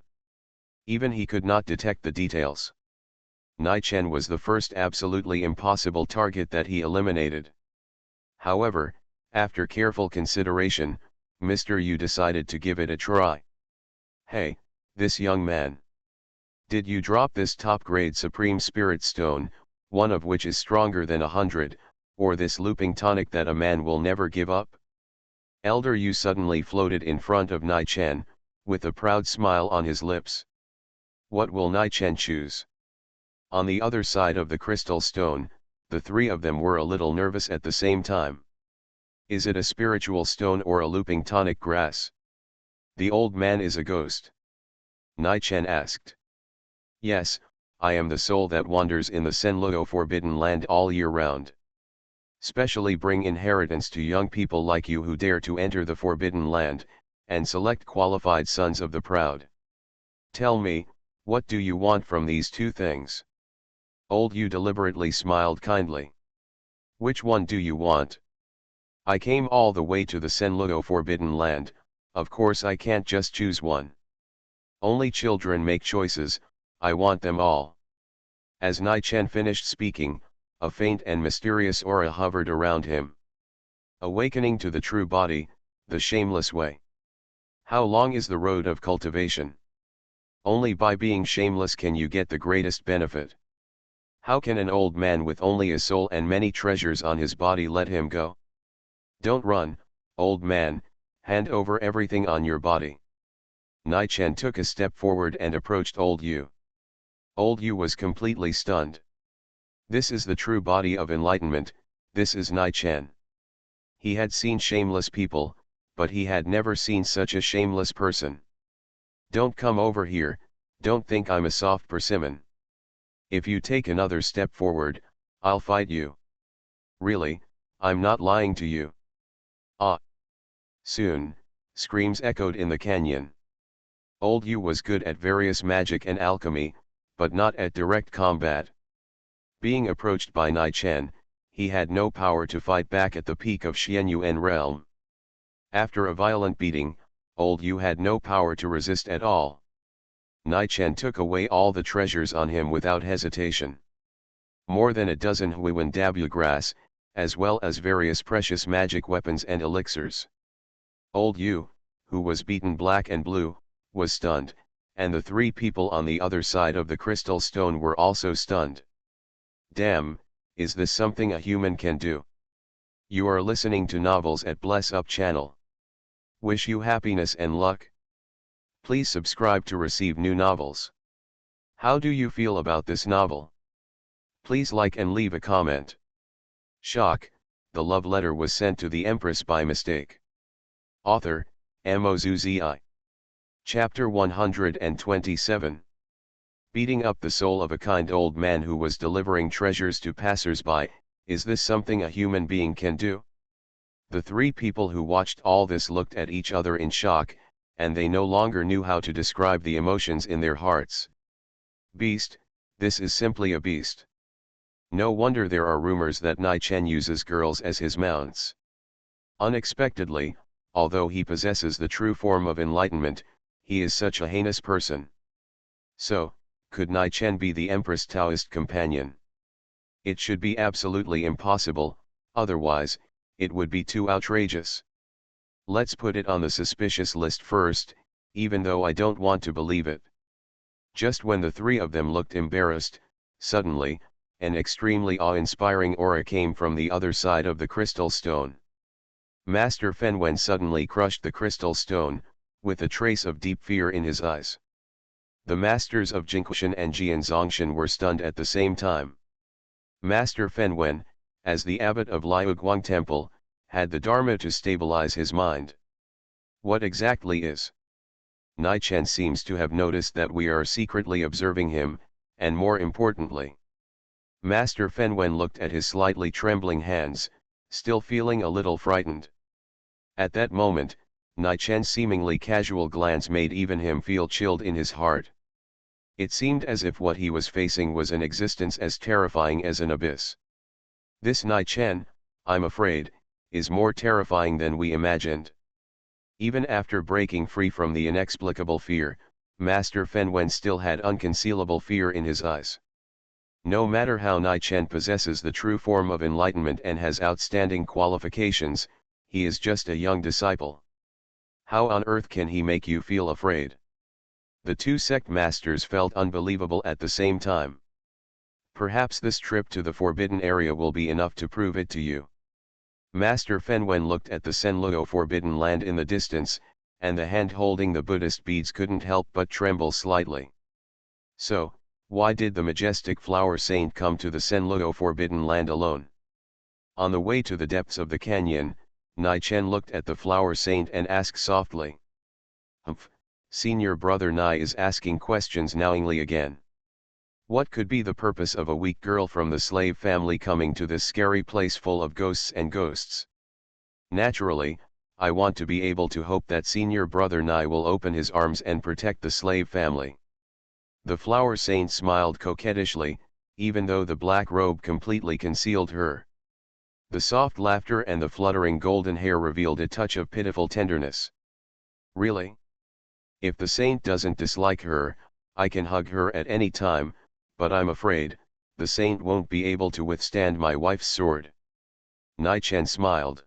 Even he could not detect the details. Nai-Chen was the first absolutely impossible target that he eliminated. However, after careful consideration, Mr. Yu decided to give it a try. Hey, this young man. Did you drop this top-grade Supreme Spirit Stone, one of which is stronger than 100, or this looping tonic that a man will never give up? Elder Yu suddenly floated in front of Nai-Chen, with a proud smile on his lips. What will Nai-Chen choose? On the other side of the crystal stone, the three of them were a little nervous at the same time. Is it a spiritual stone or a looping tonic grass? The old man is a ghost. Nai-Chen asked. Yes, I am the soul that wanders in the Senluo forbidden land all year round. Specially bring inheritance to young people like you who dare to enter the forbidden land, and select qualified sons of the proud. Tell me, what do you want from these two things? Old Yu deliberately smiled kindly. Which one do you want? I came all the way to the Senluo forbidden land, of course I can't just choose one. Only children make choices, I want them all. As Nai-Chen finished speaking, a faint and mysterious aura hovered around him. Awakening to the true body, the shameless way. How long is the road of cultivation? Only by being shameless can you get the greatest benefit. How can an old man with only a soul and many treasures on his body let him go? Don't run, old man, hand over everything on your body. Nai-Chen took a step forward and approached Old Yu. Old Yu was completely stunned. This is the true body of enlightenment, this is Nai-Chen. He had seen shameless people, but he had never seen such a shameless person. Don't come over here, don't think I'm a soft persimmon. If you take another step forward, I'll fight you. Really, I'm not lying to you. Ah! Soon, screams echoed in the canyon. Old Yu was good at various magic and alchemy, but not at direct combat. Being approached by Nai-Chen, he had no power to fight back at the peak of Xianyuan realm. After a violent beating, Old Yu had no power to resist at all. Nai-Chen took away all the treasures on him without hesitation. More than a dozen Huiwen Dabu grass, as well as various precious magic weapons and elixirs. Old Yu, who was beaten black and blue, was stunned, and the three people on the other side of the crystal stone were also stunned. Damn, is this something a human can do? You are listening to novels at Bless Up channel. Wish you happiness and luck. Please subscribe to receive new novels. How do you feel about this novel? Please like and leave a comment. Shock, the love letter was sent to the Empress by mistake. Author, Mozuzi. Chapter 127. Beating up the soul of a kind old man who was delivering treasures to passers-by, is this something a human being can do? The three people who watched all this looked at each other in shock, and they no longer knew how to describe the emotions in their hearts. Beast, this is simply a beast. No wonder there are rumors that Nai-Chen uses girls as his mounts. Unexpectedly, although he possesses the true form of enlightenment, he is such a heinous person. So, could Nai-Chen be the Empress Taoist companion? It should be absolutely impossible, otherwise, it would be too outrageous. Let's put it on the suspicious list first, even though I don't want to believe it. Just when the three of them looked embarrassed, suddenly, an extremely awe-inspiring aura came from the other side of the crystal stone. Master Fenwen suddenly crushed the crystal stone, with a trace of deep fear in his eyes. The masters of Jingquishan and Jianzongshan were stunned at the same time. Master Fenwen, as the abbot of Liuguang Temple, had the Dharma to stabilize his mind. What exactly is? Nai-Chen seems to have noticed that we are secretly observing him, and more importantly. Master Fenwen looked at his slightly trembling hands, still feeling a little frightened. At that moment, Nai-Chen's seemingly casual glance made even him feel chilled in his heart. It seemed as if what he was facing was an existence as terrifying as an abyss. This Nai-Chen, I'm afraid, is more terrifying than we imagined. Even after breaking free from the inexplicable fear, Master Fenwen still had unconcealable fear in his eyes. No matter how Nai-Chen possesses the true form of enlightenment and has outstanding qualifications, he is just a young disciple. How on earth can he make you feel afraid? The two sect masters felt unbelievable at the same time. Perhaps this trip to the forbidden area will be enough to prove it to you. Master Fenwen looked at the Senluo forbidden land in the distance, and the hand holding the Buddhist beads couldn't help but tremble slightly. So, why did the majestic flower saint come to the Senluo forbidden land alone? On the way to the depths of the canyon, Nai Chen looked at the flower saint and asked softly. Humph, senior brother Nai is asking questions knowingly again. What could be the purpose of a weak girl from the slave family coming to this scary place full of ghosts and ghosts? Naturally, I want to be able to hope that senior brother Nai will open his arms and protect the slave family. The flower saint smiled coquettishly, even though the black robe completely concealed her. The soft laughter and the fluttering golden hair revealed a touch of pitiful tenderness. Really? If the saint doesn't dislike her, I can hug her at any time, but I'm afraid, the saint won't be able to withstand my wife's sword. Nai Chen smiled.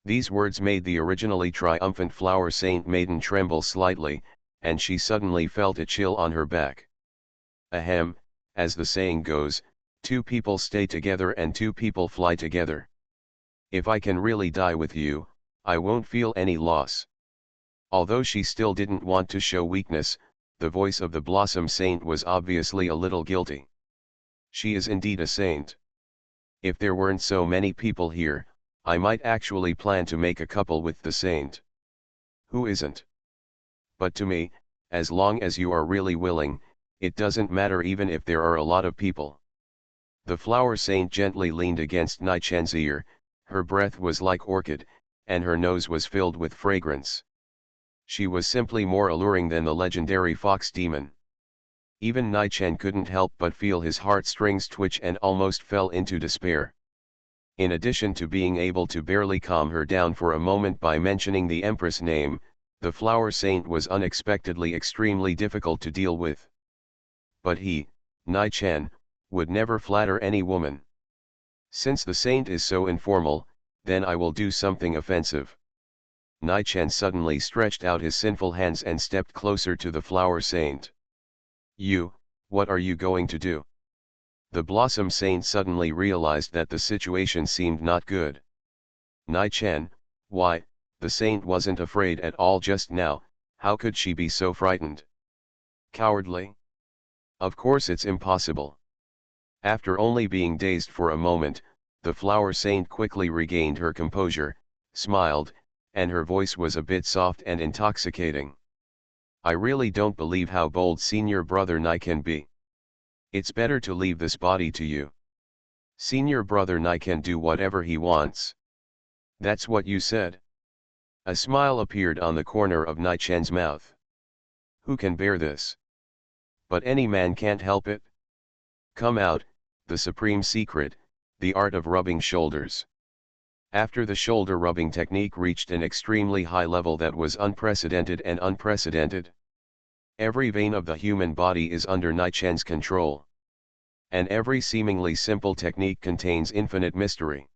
These words made the originally triumphant flower saint maiden tremble slightly, and she suddenly felt a chill on her back. Ahem, as the saying goes, two people stay together and two people fly together. If I can really die with you, I won't feel any loss. Although she still didn't want to show weakness, the voice of the Blossom Saint was obviously a little guilty. She is indeed a saint. If there weren't so many people here, I might actually plan to make a couple with the saint. Who isn't? But to me, as long as you are really willing, it doesn't matter even if there are a lot of people. The flower saint gently leaned against Nai Chen's ear, her breath was like orchid, and her nose was filled with fragrance. She was simply more alluring than the legendary fox demon. Even Nai Chen couldn't help but feel his heartstrings twitch and almost fell into despair. In addition to being able to barely calm her down for a moment by mentioning the Empress name, the flower saint was unexpectedly extremely difficult to deal with. But he, Nai Chen, would never flatter any woman. Since the saint is so informal, then I will do something offensive. Nai Chen suddenly stretched out his sinful hands and stepped closer to the flower saint. You, what are you going to do? The Blossom Saint suddenly realized that the situation seemed not good. Nai Chen, why, the saint wasn't afraid at all just now, how could she be so frightened? Cowardly? Of course it's impossible. After only being dazed for a moment, the flower saint quickly regained her composure, smiled, and her voice was a bit soft and intoxicating. I really don't believe how bold senior brother Nai can be. It's better to leave this body to you. Senior brother Nai can do whatever he wants. That's what you said? A smile appeared on the corner of Nai Chen's mouth. Who can bear this? But any man can't help it. Come out, the supreme secret, the art of rubbing shoulders. After the shoulder rubbing technique reached an extremely high level that was unprecedented and unprecedented. Every vein of the human body is under Nai Chen's control. And every seemingly simple technique contains infinite mystery.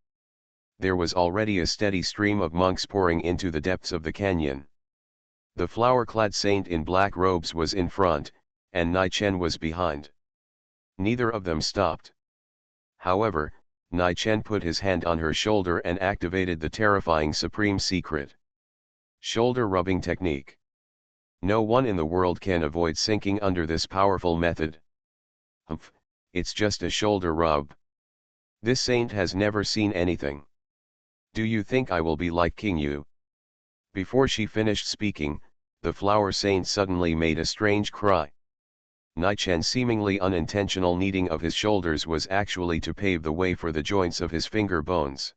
There was already a steady stream of monks pouring into the depths of the canyon. The flower-clad saint in black robes was in front, and Nai Chen was behind. Neither of them stopped. However, Nai Chen put his hand on her shoulder and activated the terrifying supreme secret. Shoulder rubbing technique. No one in the world can avoid sinking under this powerful method. Humph, it's just a shoulder rub. This saint has never seen anything. Do you think I will be like King Yu? Before she finished speaking, the flower saint suddenly made a strange cry. Nai Chen's seemingly unintentional kneading of his shoulders was actually to pave the way for the joints of his finger bones.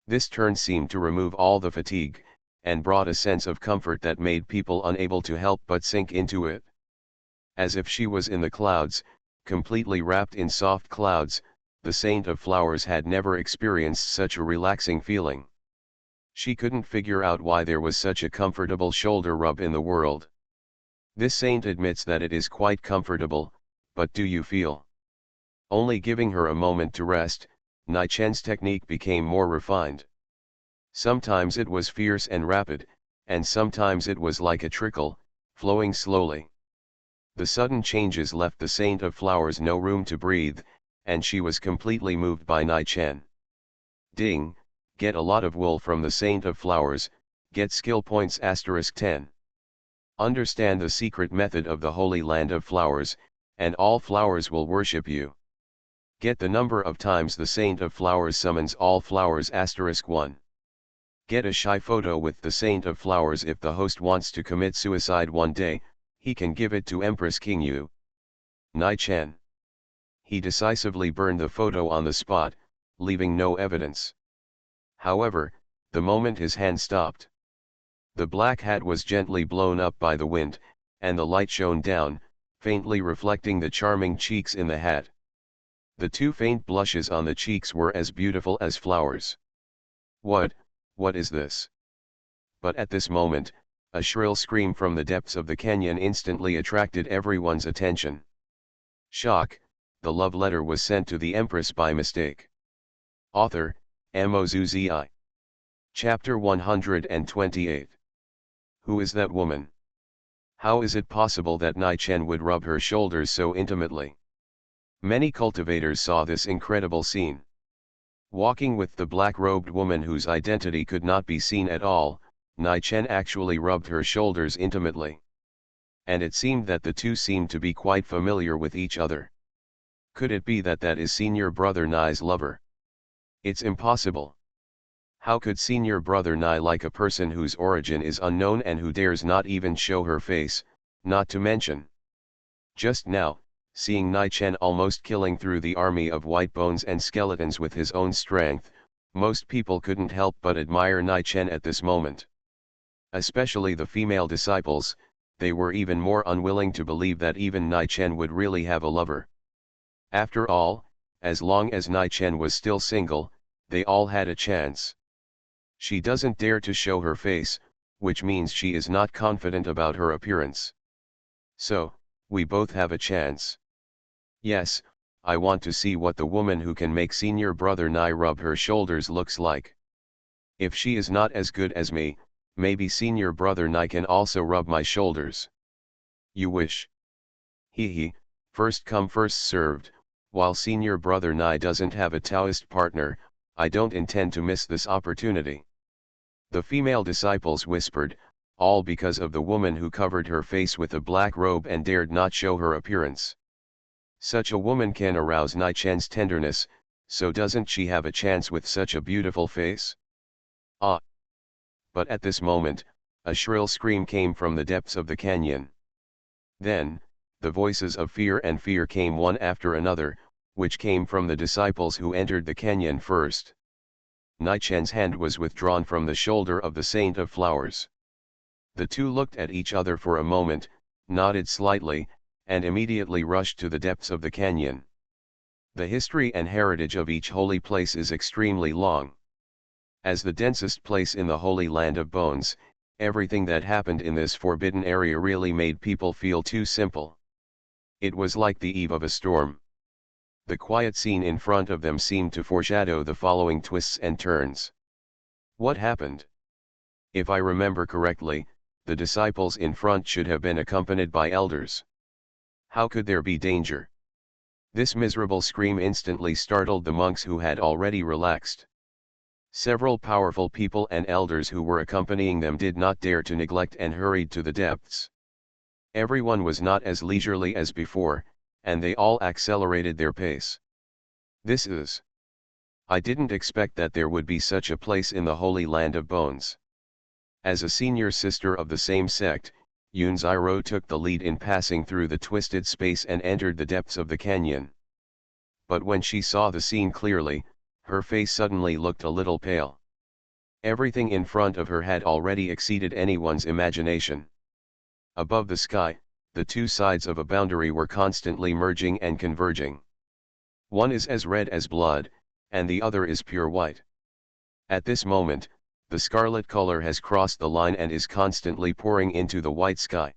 This turn seemed to remove all the fatigue, and brought a sense of comfort that made people unable to help but sink into it. As if she was in the clouds, completely wrapped in soft clouds, the Saint of Flowers had never experienced such a relaxing feeling. She couldn't figure out why there was such a comfortable shoulder rub in the world. This saint admits that it is quite comfortable, but do you feel? Only giving her a moment to rest, Nai Chen's technique became more refined. Sometimes it was fierce and rapid, and sometimes it was like a trickle, flowing slowly. The sudden changes left the Saint of Flowers no room to breathe, and she was completely moved by Nai Chen. Ding, get a lot of wool from the Saint of Flowers, get skill points *10. Understand the secret method of the Holy Land of Flowers, and all flowers will worship you. Get the number of times the Saint of Flowers summons all flowers *1. Get a shy photo with the Saint of Flowers. If the host wants to commit suicide one day, he can give it to Empress King Yu. Nai Chen. He decisively burned the photo on the spot, leaving no evidence. However, the moment his hand stopped, the black hat was gently blown up by the wind, and the light shone down, faintly reflecting the charming cheeks in the hat. The two faint blushes on the cheeks were as beautiful as flowers. What is this? But at this moment, a shrill scream from the depths of the canyon instantly attracted everyone's attention. Shock, the love letter was sent to the Empress by mistake. Author, Mozuzi. Chapter 128. Who is that woman? How is it possible that Nai Chen would rub her shoulders so intimately? Many cultivators saw this incredible scene. Walking with the black-robed woman whose identity could not be seen at all, Nai Chen actually rubbed her shoulders intimately. And it seemed that the two seemed to be quite familiar with each other. Could it be that that is Senior Brother Nai's lover? It's impossible. How could Senior Brother Nai like a person whose origin is unknown and who dares not even show her face, not to mention? Just now, seeing Nai Chen almost killing through the army of white bones and skeletons with his own strength, most people couldn't help but admire Nai Chen at this moment. Especially the female disciples, they were even more unwilling to believe that even Nai Chen would really have a lover. After all, as long as Nai Chen was still single, they all had a chance. She doesn't dare to show her face, which means she is not confident about her appearance. So, we both have a chance. Yes, I want to see what the woman who can make Senior Brother Nai rub her shoulders looks like. If she is not as good as me, maybe Senior Brother Nai can also rub my shoulders. You wish? Hee, first come first served. While Senior Brother Nai doesn't have a Taoist partner, I don't intend to miss this opportunity. The female disciples whispered, all because of the woman who covered her face with a black robe and dared not show her appearance. Such a woman can arouse Nai Chen's tenderness, so doesn't she have a chance with such a beautiful face? Ah! But at this moment, a shrill scream came from the depths of the canyon. Then, the voices of fear and fear came one after another, which came from the disciples who entered the canyon first. Nai Chen's hand was withdrawn from the shoulder of the Saint of Flowers. The two looked at each other for a moment, nodded slightly, and immediately rushed to the depths of the canyon. The history and heritage of each holy place is extremely long. As the densest place in the Holy Land of Bones, everything that happened in this forbidden area really made people feel too simple. It was like the eve of a storm. The quiet scene in front of them seemed to foreshadow the following twists and turns. What happened? If I remember correctly, the disciples in front should have been accompanied by elders. How could there be danger? This miserable scream instantly startled the monks who had already relaxed. Several powerful people and elders who were accompanying them did not dare to neglect and hurried to the depths. Everyone was not as leisurely as before, and they all accelerated their pace. I didn't expect that there would be such a place in the Holy Land of Bones. As a senior sister of the same sect, Yunziro took the lead in passing through the twisted space and entered the depths of the canyon. But when she saw the scene clearly, her face suddenly looked a little pale. Everything in front of her had already exceeded anyone's imagination. Above the sky, the two sides of a boundary were constantly merging and converging. One is as red as blood, and the other is pure white. At this moment, the scarlet color has crossed the line and is constantly pouring into the white sky.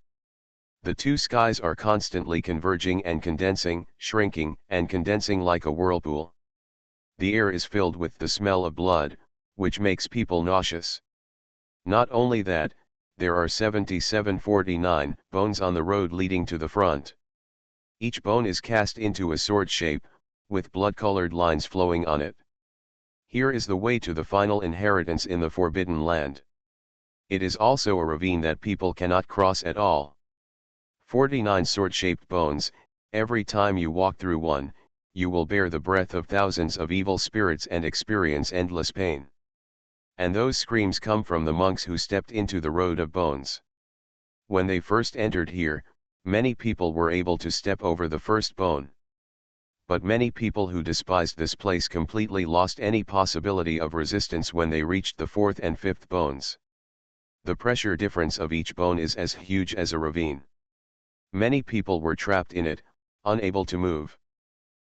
The two skies are constantly converging and condensing, shrinking and condensing like a whirlpool. The air is filled with the smell of blood, which makes people nauseous. Not only that, there are 7749 bones on the road leading to the front. Each bone is cast into a sword shape, with blood-colored lines flowing on it. Here is the way to the final inheritance in the Forbidden Land. It is also a ravine that people cannot cross at all. 49 sword-shaped bones, every time you walk through one, you will bear the breath of thousands of evil spirits and experience endless pain. And those screams come from the monks who stepped into the road of bones. When they first entered here, many people were able to step over the first bone. But many people who despised this place completely lost any possibility of resistance when they reached the fourth and fifth bones. The pressure difference of each bone is as huge as a ravine. Many people were trapped in it, unable to move.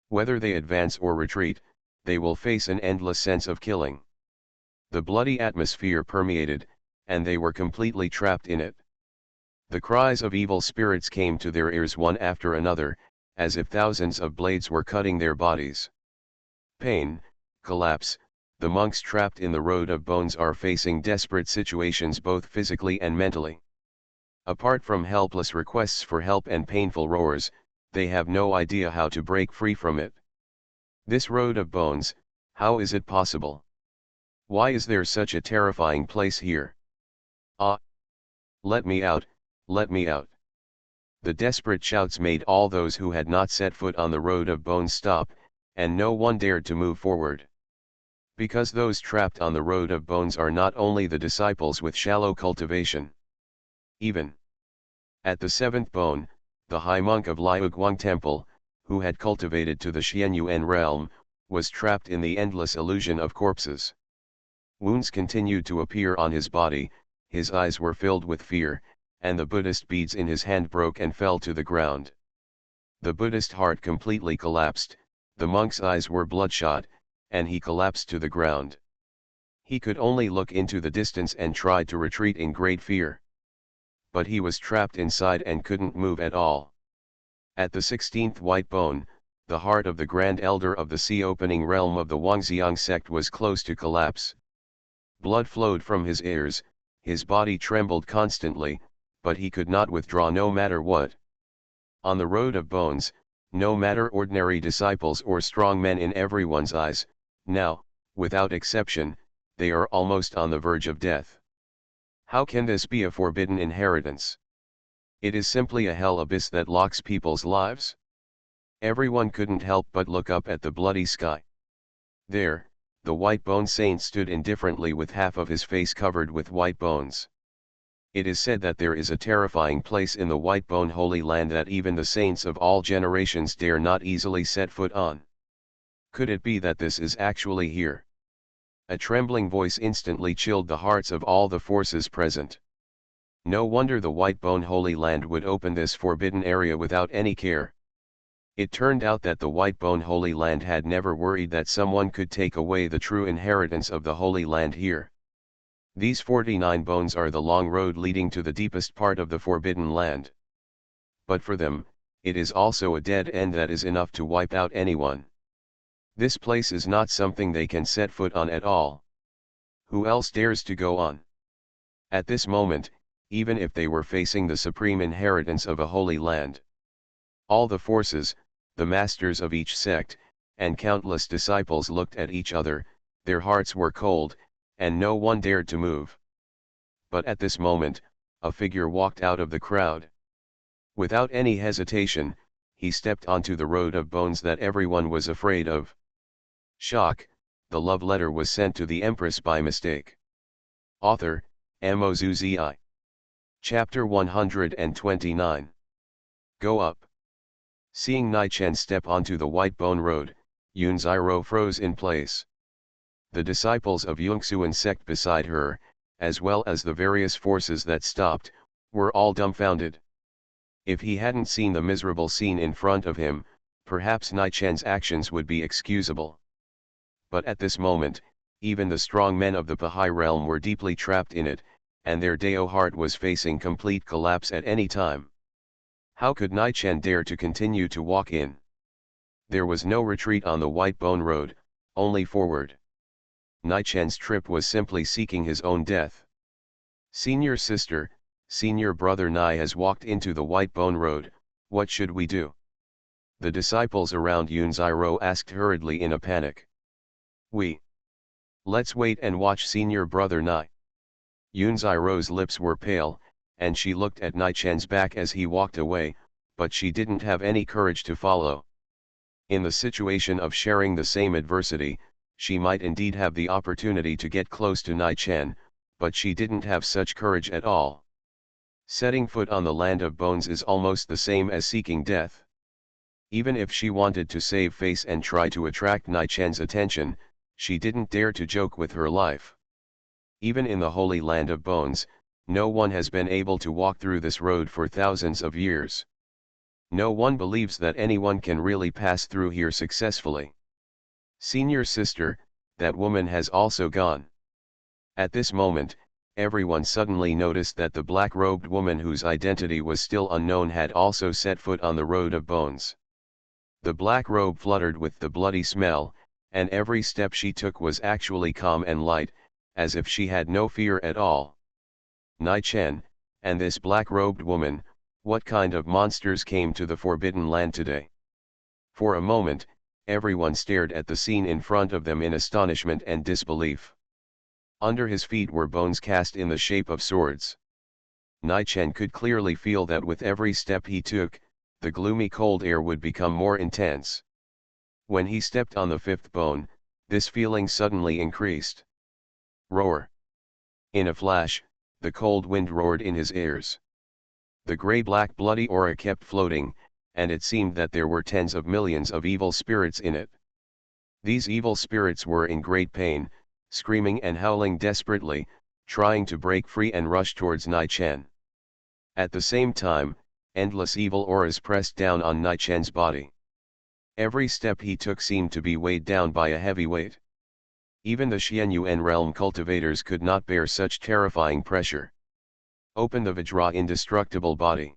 Whether they advance or retreat, they will face an endless sense of killing. The bloody atmosphere permeated, and they were completely trapped in it. The cries of evil spirits came to their ears one after another, as if thousands of blades were cutting their bodies. Pain, collapse, the monks trapped in the road of bones are facing desperate situations both physically and mentally. Apart from helpless requests for help and painful roars, they have no idea how to break free from it. This road of bones, how is it possible? Why is there such a terrifying place here? Ah! Let me out, let me out. The desperate shouts made all those who had not set foot on the road of bones stop, and no one dared to move forward. Because those trapped on the road of bones are not only the disciples with shallow cultivation. Even at the seventh bone, the high monk of Liuguang Temple, who had cultivated to the Xianyuan realm, was trapped in the endless illusion of corpses. Wounds continued to appear on his body, his eyes were filled with fear, and the Buddhist beads in his hand broke and fell to the ground. The Buddhist heart completely collapsed, the monk's eyes were bloodshot, and he collapsed to the ground. He could only look into the distance and tried to retreat in great fear. But he was trapped inside and couldn't move at all. At the 16th white bone, the heart of the Grand Elder of the sea-opening realm of the Wangxiang sect was close to collapse. Blood flowed from his ears, his body trembled constantly, but he could not withdraw no matter what. On the road of bones, no matter ordinary disciples or strong men in everyone's eyes, now, without exception, they are almost on the verge of death. How can this be a forbidden inheritance? It is simply a hell abyss that locks people's lives. Everyone couldn't help but look up at the bloody sky. There, the white bone saint stood indifferently with half of his face covered with white bones. It is said that there is a terrifying place in the white bone holy land that even the saints of all generations dare not easily set foot on. Could it be that this is actually here? A trembling voice instantly chilled the hearts of all the forces present. No wonder the white bone holy land would open this forbidden area without any care. It turned out that the white bone holy land had never worried that someone could take away the true inheritance of the holy land here. These 49 bones are the long road leading to the deepest part of the forbidden land. But for them, it is also a dead end that is enough to wipe out anyone. This place is not something they can set foot on at all. Who else dares to go on? At this moment, even if they were facing the supreme inheritance of a holy land, all the forces, the masters of each sect, and countless disciples looked at each other, their hearts were cold, and no one dared to move. But at this moment, a figure walked out of the crowd. Without any hesitation, he stepped onto the road of bones that everyone was afraid of. Shock, the love letter was sent to the Empress by mistake. Author, Mozuzi. Chapter 129. Go up. Seeing Nai-Chen step onto the white bone road, Yun Ziro froze in place. The disciples of Yungsuan sect beside her, as well as the various forces that stopped, were all dumbfounded. If he hadn't seen the miserable scene in front of him, perhaps Nai-Chen's actions would be excusable. But at this moment, even the strong men of the Baha'i realm were deeply trapped in it, and their Dao heart was facing complete collapse at any time. How could Nai-Chen dare to continue to walk in? There was no retreat on the white bone road, only forward. Nai-Chen's trip was simply seeking his own death. Senior sister, senior brother Nai has walked into the white bone road, what should we do? The disciples around Yun Ziro asked hurriedly in a panic. Let's wait and watch senior brother Nai. Yun Ziro's lips were pale, and she looked at Nai-Chen's back as he walked away, but she didn't have any courage to follow. In the situation of sharing the same adversity, She might indeed have the opportunity to get close to Nai Chen, but she didn't have such courage at all. Setting foot on the land of bones is almost the same as seeking death. Even if she wanted to save face and try to attract Nai Chen's attention, she didn't dare to joke with her life. Even in the holy land of bones, no one has been able to walk through this road for thousands of years. No one believes that anyone can really pass through here successfully. Senior sister, that woman has also gone. At this moment, everyone suddenly noticed that the black-robed woman whose identity was still unknown had also set foot on the road of bones. The black robe fluttered with the bloody smell, and every step she took was actually calm and light, as if she had no fear at all. Nai Chen, and this black-robed woman, what kind of monsters came to the Forbidden Land today? For a moment, everyone stared at the scene in front of them in astonishment and disbelief. Under his feet were bones cast in the shape of swords. Nai Chen could clearly feel that with every step he took, the gloomy cold air would become more intense. When he stepped on the fifth bone, this feeling suddenly increased. Roar! In a flash, the cold wind roared in his ears. The grey-black bloody aura kept floating, and it seemed that there were tens of millions of evil spirits in it. These evil spirits were in great pain, screaming and howling desperately, trying to break free and rush towards Nai Chen. At the same time, endless evil auras pressed down on Nai Chen's body. Every step he took seemed to be weighed down by a heavy weight. Even the Xianyuan realm cultivators could not bear such terrifying pressure. Open the Vajra indestructible body.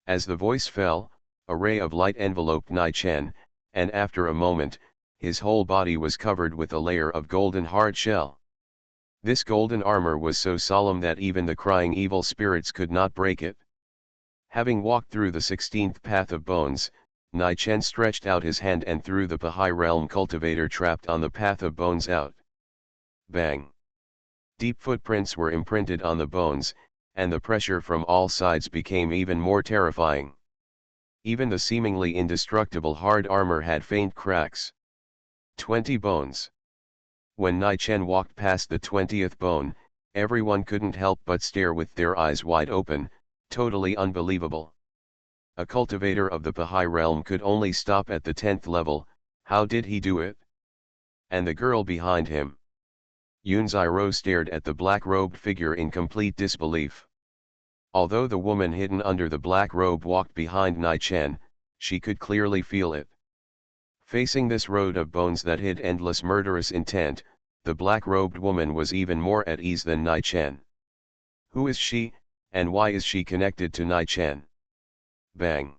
As the voice fell, a ray of light enveloped Nai Chen, and after a moment, his whole body was covered with a layer of golden hard shell. This golden armor was so solemn that even the crying evil spirits could not break it. Having walked through the 16th path of bones, Nai Chen stretched out his hand and threw the Bahai realm cultivator trapped on the path of bones out. Bang! Deep footprints were imprinted on the bones, and the pressure from all sides became even more terrifying. Even the seemingly indestructible hard armor had faint cracks. 20 bones. When Nai Chen walked past the 20th bone, everyone couldn't help but stare with their eyes wide open, totally unbelievable. A cultivator of the Bahai realm could only stop at the 10th level. How did he do it? And the girl behind him? Yunziro stared at the black-robed figure in complete disbelief. Although the woman hidden under the black robe walked behind Nai Chen, she could clearly feel it. Facing this road of bones that hid endless murderous intent, the black-robed woman was even more at ease than Nai Chen. Who is she, and why is she connected to Nai Chen? Bang!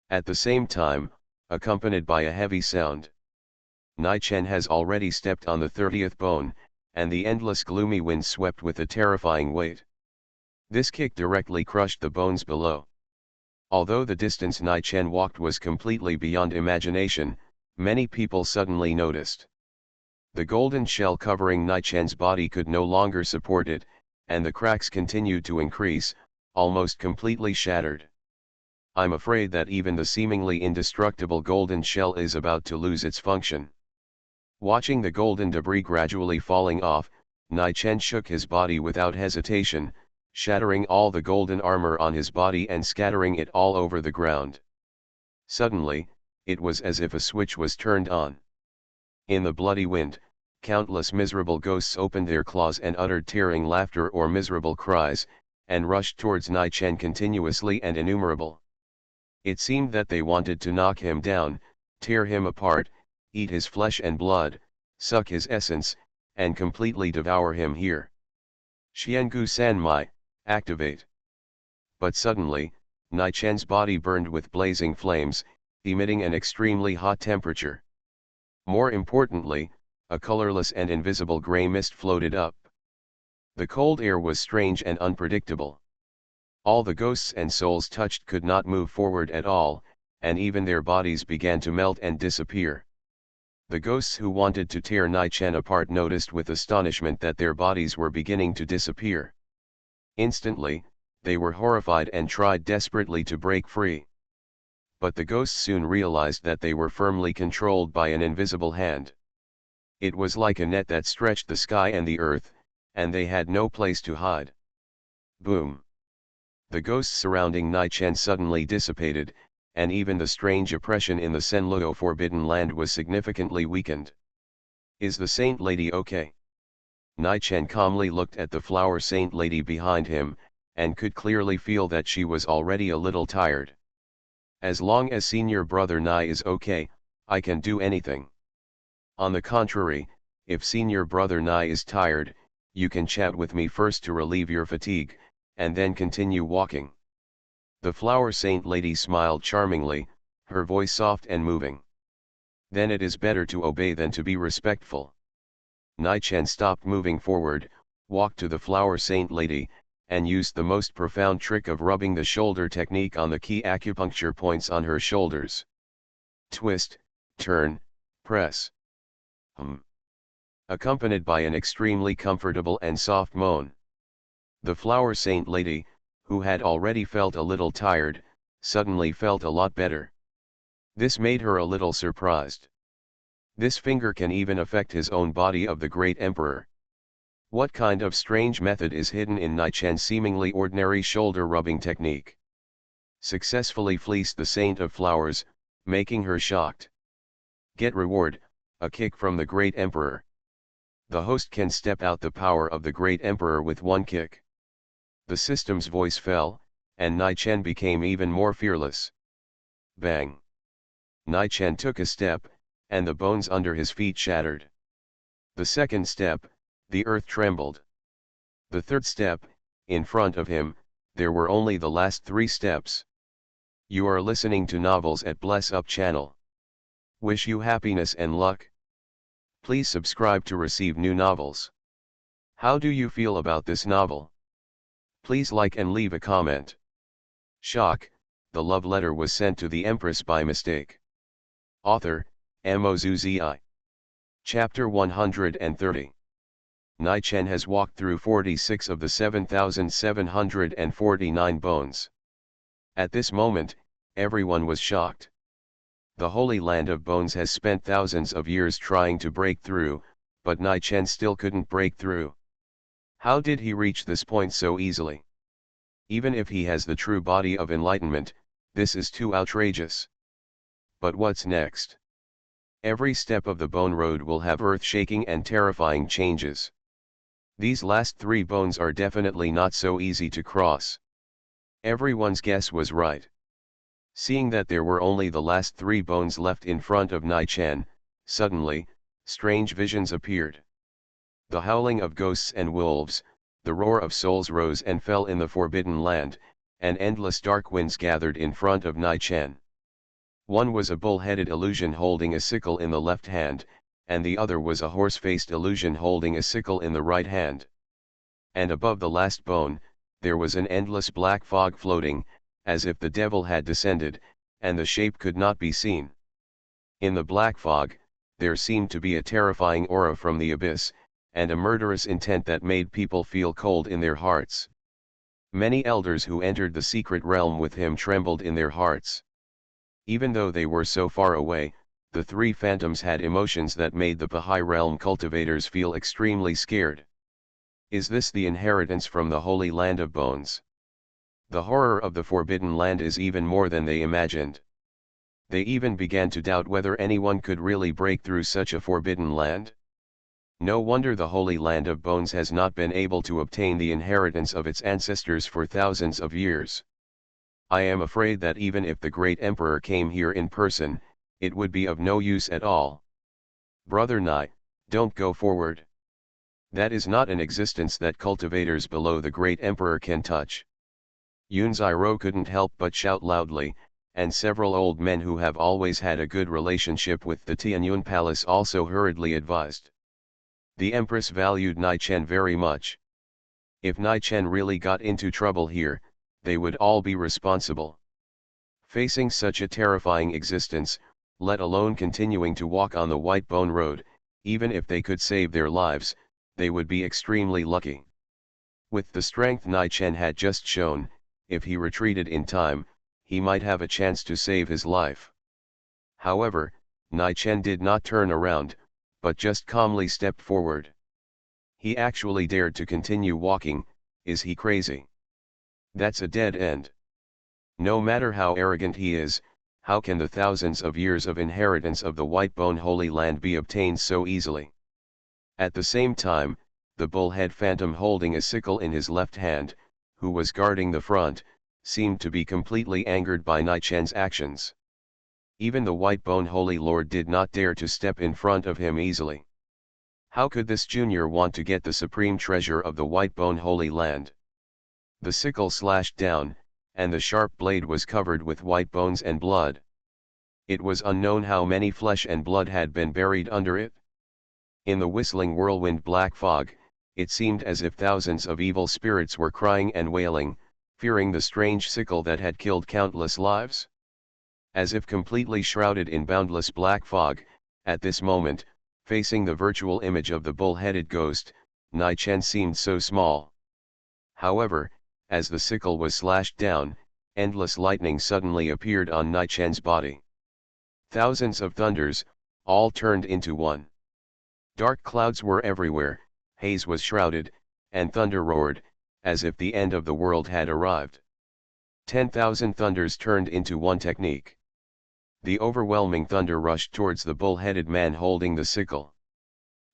At the same time, accompanied by a heavy sound. Nai Chen has already stepped on the 30th bone, and the endless gloomy wind swept with a terrifying weight. This kick directly crushed the bones below. Although the distance Nai Chen walked was completely beyond imagination, many people suddenly noticed. The golden shell covering Nai Chen's body could no longer support it, and the cracks continued to increase, almost completely shattered. I'm afraid that even the seemingly indestructible golden shell is about to lose its function. Watching the golden debris gradually falling off, Nai Chen shook his body without hesitation, shattering all the golden armor on his body and scattering it all over the ground. Suddenly, it was as if a switch was turned on. In the bloody wind, countless miserable ghosts opened their claws and uttered tearing laughter or miserable cries, and rushed towards Nai Chen continuously and innumerable. It seemed that they wanted to knock him down, tear him apart, eat his flesh and blood, suck his essence, and completely devour him here. Xiangu Sanmai, activate. But suddenly, Nai Chen's body burned with blazing flames, emitting an extremely hot temperature. More importantly, a colorless and invisible gray mist floated up. The cold air was strange and unpredictable. All the ghosts and souls touched could not move forward at all, and even their bodies began to melt and disappear. The ghosts who wanted to tear Nai Chen apart noticed with astonishment that their bodies were beginning to disappear. Instantly, they were horrified and tried desperately to break free. But the ghosts soon realized that they were firmly controlled by an invisible hand. It was like a net that stretched the sky and the earth, and they had no place to hide. Boom! The ghosts surrounding Nai-Chen suddenly dissipated, and even the strange oppression in the Senluo Forbidden Land was significantly weakened. Is the Saint Lady okay? Nai-Chen calmly looked at the flower Saint Lady behind him, and could clearly feel that she was already a little tired. As long as Senior Brother Nai is okay, I can do anything. On the contrary, if Senior Brother Nai is tired, you can chat with me first to relieve your fatigue, and then continue walking. The flower Saint Lady smiled charmingly, her voice soft and moving. Then it is better to obey than to be respectful. Nai-Chen stopped moving forward, walked to the flower Saint Lady, and used the most profound trick of rubbing the shoulder technique on the key acupuncture points on her shoulders. Twist, turn, press. Accompanied by an extremely comfortable and soft moan. The flower Saint Lady, who had already felt a little tired, suddenly felt a lot better. This made her a little surprised. This finger can even affect his own body of the great emperor. What kind of strange method is hidden in Nai-Chen's seemingly ordinary shoulder rubbing technique? Successfully fleeced the Saint of Flowers, making her shocked. Get reward, a kick from the great emperor. The host can step out the power of the great emperor with one kick. The system's voice fell, and Nai-Chen became even more fearless. Bang! Nai-Chen took a step, and the bones under his feet shattered. The second step, the earth trembled. The third step, in front of him, there were only the last 3 steps. You are listening to Novels at Bless Up channel. Wish you happiness and luck. Please subscribe to receive new novels. How do you feel about this novel? Please like and leave a comment. Shock, the love letter was sent to the Empress by mistake. Author, MaleProtagonist. Chapter 130. Nai-Chen has walked through 46 of the 7,749 bones. At this moment, everyone was shocked. The Holy Land of Bones has spent thousands of years trying to break through, but Nai-Chen still couldn't break through. How did he reach this point so easily? Even if he has the true body of enlightenment, this is too outrageous. But what's next? Every step of the bone road will have earth-shaking and terrifying changes. These last 3 bones are definitely not so easy to cross. Everyone's guess was right. Seeing that there were only the last 3 bones left in front of Nai-Chen, suddenly, strange visions appeared. The howling of ghosts and wolves, the roar of souls rose and fell in the Forbidden Land, and endless dark winds gathered in front of Nai-Chen. One was a bull-headed illusion holding a sickle in the left hand, and the other was a horse-faced illusion holding a sickle in the right hand. And above the last bone, there was an endless black fog floating, as if the devil had descended, and the shape could not be seen. In the black fog, there seemed to be a terrifying aura from the abyss, and a murderous intent that made people feel cold in their hearts. Many elders who entered the secret realm with him trembled in their hearts. Even though they were so far away, the 3 phantoms had emotions that made the Baha'i realm cultivators feel extremely scared. Is this the inheritance from the Holy Land of Bones? The horror of the Forbidden Land is even more than they imagined. They even began to doubt whether anyone could really break through such a forbidden land. No wonder the Holy Land of Bones has not been able to obtain the inheritance of its ancestors for thousands of years. I am afraid that even if the great emperor came here in person, it would be of no use at all. Brother Nai, don't go forward. That is not an existence that cultivators below the great emperor can touch. Yunziro couldn't help but shout loudly, and several old men who have always had a good relationship with the Tianyun Palace also hurriedly advised. The Empress valued Nai-Chen very much. If Nai-Chen really got into trouble here, they would all be responsible. Facing such a terrifying existence, let alone continuing to walk on the White Bone Road, even if they could save their lives, they would be extremely lucky. With the strength Nai-Chen had just shown, if he retreated in time, he might have a chance to save his life. However, Nai-Chen did not turn around, but just calmly stepped forward. He actually dared to continue walking. Is he crazy? That's a dead end. No matter how arrogant he is, how can the thousands of years of inheritance of the Whitebone Holy Land be obtained so easily? At the same time, the bullhead phantom holding a sickle in his left hand, who was guarding the front, seemed to be completely angered by Nai-Chen's actions. Even the Whitebone Holy Lord did not dare to step in front of him easily. How could this junior want to get the supreme treasure of the Whitebone Holy Land? The sickle slashed down, and the sharp blade was covered with white bones and blood. It was unknown how many flesh and blood had been buried under it. In the whistling whirlwind black fog, it seemed as if thousands of evil spirits were crying and wailing, fearing the strange sickle that had killed countless lives. As if completely shrouded in boundless black fog, at this moment, facing the virtual image of the bull-headed ghost, Nai-Chen seemed so small. However, as the sickle was slashed down, endless lightning suddenly appeared on Nai-Chen's body. Thousands of thunders, all turned into one. Dark clouds were everywhere, haze was shrouded, and thunder roared, as if the end of the world had arrived. 10,000 thunders turned into one technique. The overwhelming thunder rushed towards the bull-headed man holding the sickle.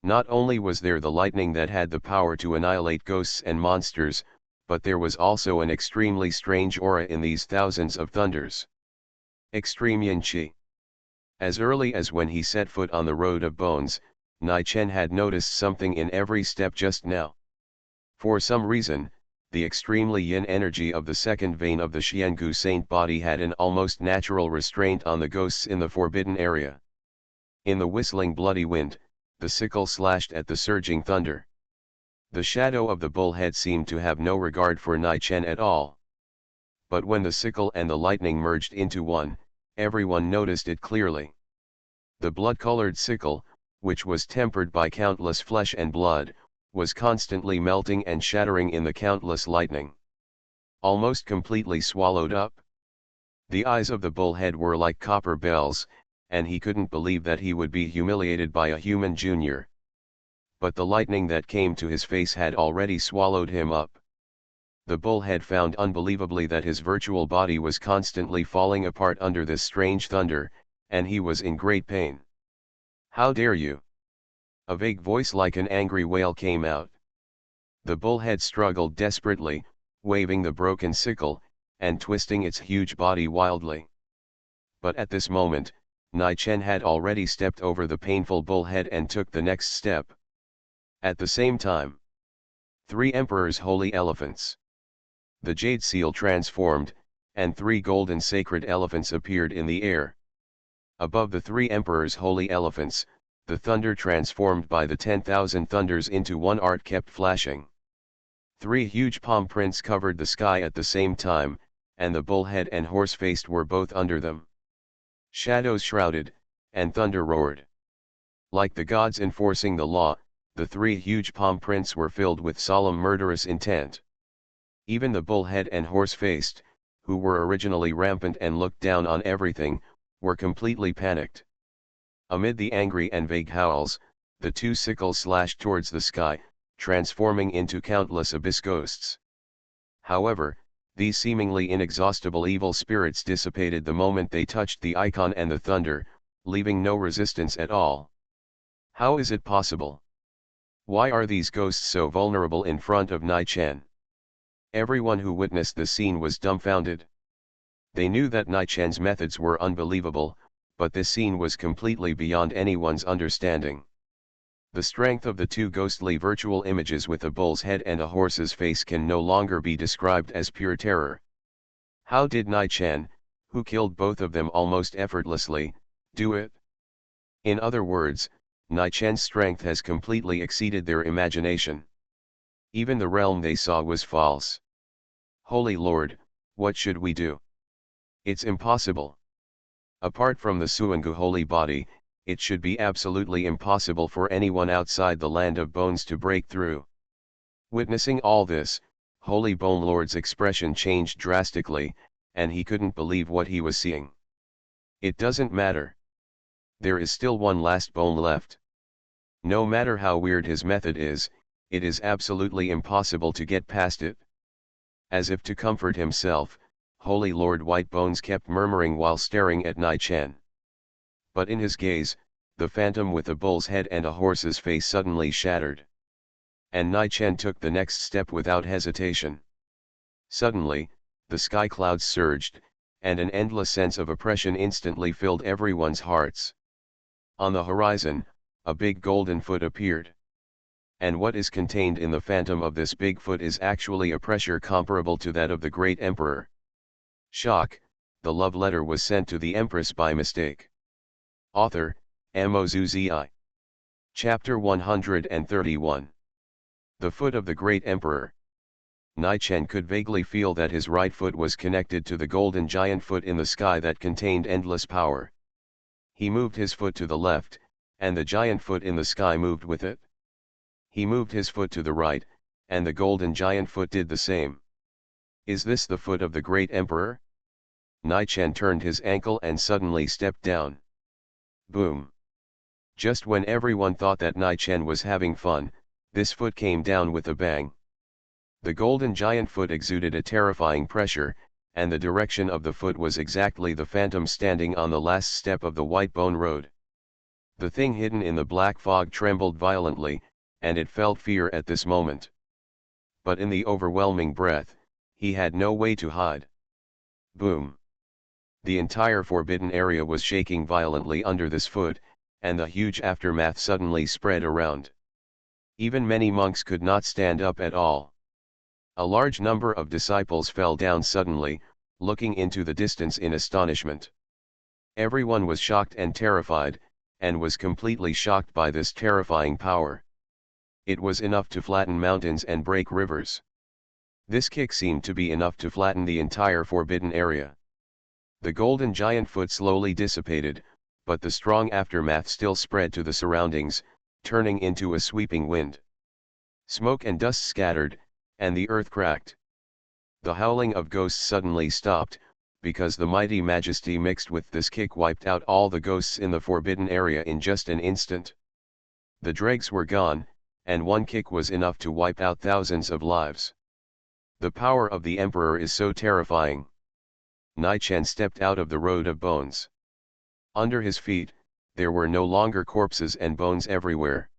Not only was there the lightning that had the power to annihilate ghosts and monsters, but there was also an extremely strange aura in these thousands of thunders. Extreme yin qi. As early as when he set foot on the road of bones, Nai-Chen had noticed something in every step just now. For some reason, the extremely yin energy of the second vein of the Xiangu saint body had an almost natural restraint on the ghosts in the forbidden area. In the whistling bloody wind, the sickle slashed at the surging thunder. The shadow of the bullhead seemed to have no regard for Nai-Chen at all. But when the sickle and the lightning merged into one, everyone noticed it clearly. The blood-colored sickle, which was tempered by countless flesh and blood, was constantly melting and shattering in the countless lightning. Almost completely swallowed up. The eyes of the bullhead were like copper bells, and he couldn't believe that he would be humiliated by a human junior. But the lightning that came to his face had already swallowed him up. The bullhead found unbelievably that his virtual body was constantly falling apart under this strange thunder, and he was in great pain. "How dare you?" A vague voice like an angry wail came out. The bullhead struggled desperately, waving the broken sickle, and twisting its huge body wildly. But at this moment, Nai-Chen had already stepped over the painful bullhead and took the next step. At the same time, 3 emperors' holy elephants. The jade seal transformed, and 3 golden sacred elephants appeared in the air. Above the 3 emperors' holy elephants, the thunder transformed by the 10,000 thunders into one art kept flashing. 3 huge palm prints covered the sky at the same time, and the bullhead and horse-faced were both under them. Shadows shrouded, and thunder roared. Like the gods enforcing the law, the 3 huge palm prints were filled with solemn murderous intent. Even the bullhead and horse-faced, who were originally rampant and looked down on everything, were completely panicked. Amid the angry and vague howls, the 2 sickles slashed towards the sky, transforming into countless abyss ghosts. However, these seemingly inexhaustible evil spirits dissipated the moment they touched the icon and the thunder, leaving no resistance at all. How is it possible? Why are these ghosts so vulnerable in front of Nai-Chen? Everyone who witnessed the scene was dumbfounded. They knew that Nai-Chen's methods were unbelievable, but this scene was completely beyond anyone's understanding. The strength of the 2 ghostly virtual images with a bull's head and a horse's face can no longer be described as pure terror. How did Nai-Chen, who killed both of them almost effortlessly, do it? In other words, Nai-Chen's strength has completely exceeded their imagination. Even the realm they saw was false. Holy Lord, what should we do? It's impossible. Apart from the Suangu holy body, it should be absolutely impossible for anyone outside the land of bones to break through. Witnessing all this, Holy Bone Lord's expression changed drastically, and he couldn't believe what he was seeing. It doesn't matter. There is still one last bone left. No matter how weird his method is, it is absolutely impossible to get past it. As if to comfort himself, Holy Lord Whitebones kept murmuring while staring at Nai Chen. But in his gaze, the phantom with a bull's head and a horse's face suddenly shattered. And Nai Chen took the next step without hesitation. Suddenly, the sky clouds surged, and an endless sense of oppression instantly filled everyone's hearts. On the horizon, a big golden foot appeared. And what is contained in the phantom of this big foot is actually a pressure comparable to that of the great emperor. Shock, the love letter was sent to the empress by mistake. Author, MaleProtagonist. Chapter 131. The foot of the great emperor. Nai Chen could vaguely feel that his right foot was connected to the golden giant foot in the sky that contained endless power. He moved his foot to the left, and the giant foot in the sky moved with it. He moved his foot to the right, and the golden giant foot did the same. Is this the foot of the great emperor? Nai Chen turned his ankle and suddenly stepped down. Boom! Just when everyone thought that Nai Chen was having fun, this foot came down with a bang. The golden giant foot exuded a terrifying pressure, and the direction of the foot was exactly the phantom standing on the last step of the white bone road. The thing hidden in the black fog trembled violently, and it felt fear at this moment. But in the overwhelming breath, he had no way to hide. Boom! The entire forbidden area was shaking violently under this foot, and the huge aftermath suddenly spread around. Even many monks could not stand up at all. A large number of disciples fell down suddenly, looking into the distance in astonishment. Everyone was shocked and terrified, and was completely shocked by this terrifying power. It was enough to flatten mountains and break rivers. This kick seemed to be enough to flatten the entire forbidden area. The golden giant foot slowly dissipated, but the strong aftermath still spread to the surroundings, turning into a sweeping wind. Smoke and dust scattered, and the earth cracked. The howling of ghosts suddenly stopped, because the mighty majesty mixed with this kick wiped out all the ghosts in the forbidden area in just an instant. The dregs were gone, and one kick was enough to wipe out thousands of lives. The power of the emperor is so terrifying. Nai Chen stepped out of the road of bones. Under his feet, there were no longer corpses and bones everywhere.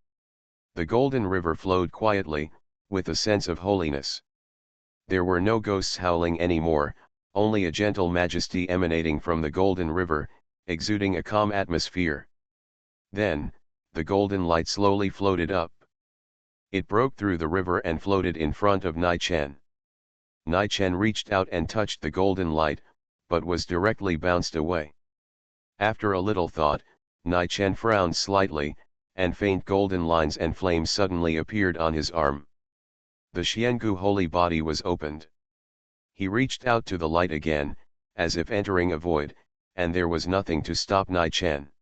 The golden river flowed quietly, with a sense of holiness. There were no ghosts howling anymore, only a gentle majesty emanating from the golden river, exuding a calm atmosphere. Then, the golden light slowly floated up. It broke through the river and floated in front of Nai Chen. Nai Chen reached out and touched the golden light, but was directly bounced away. After a little thought, Nai Chen frowned slightly, and faint golden lines and flames suddenly appeared on his arm. The Xiangu holy body was opened. He reached out to the light again, as if entering a void, and there was nothing to stop Nai Chen.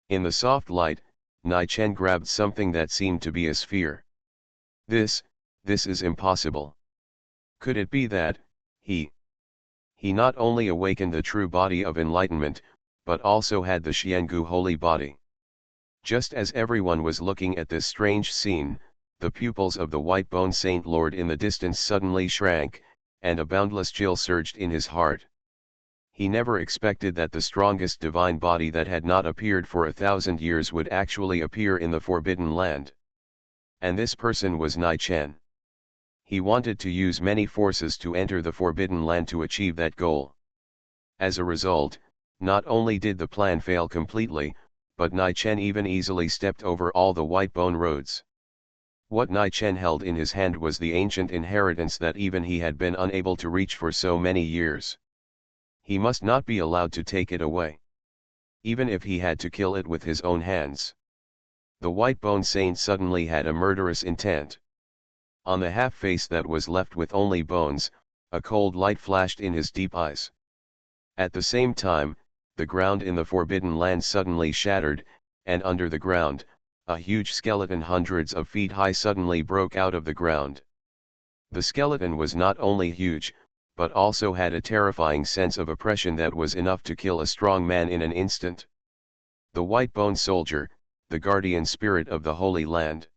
In the soft light, Nai Chen grabbed something that seemed to be a sphere. This is impossible. Could it be that, he not only awakened the true body of enlightenment, but also had the Xiangu holy body? Just as everyone was looking at this strange scene, the pupils of the white bone Saint Lord in the distance suddenly shrank, and a boundless chill surged in his heart. He never expected that the strongest divine body that had not appeared for 1,000 years would actually appear in the Forbidden Land. And this person was Nai Chen. He wanted to use many forces to enter the Forbidden Land to achieve that goal. As a result, not only did the plan fail completely, but Nai Chen even easily stepped over all the white bone roads. What Nai Chen held in his hand was the ancient inheritance that even he had been unable to reach for so many years. He must not be allowed to take it away. Even if he had to kill it with his own hands. The white bone saint suddenly had a murderous intent. On the half face that was left with only bones, a cold light flashed in his deep eyes. At the same time, the ground in the Forbidden Land suddenly shattered, and under the ground, a huge skeleton hundreds of feet high suddenly broke out of the ground. The skeleton was not only huge, but also had a terrifying sense of oppression that was enough to kill a strong man in an instant. The white bone soldier, the guardian spirit of the Holy Land.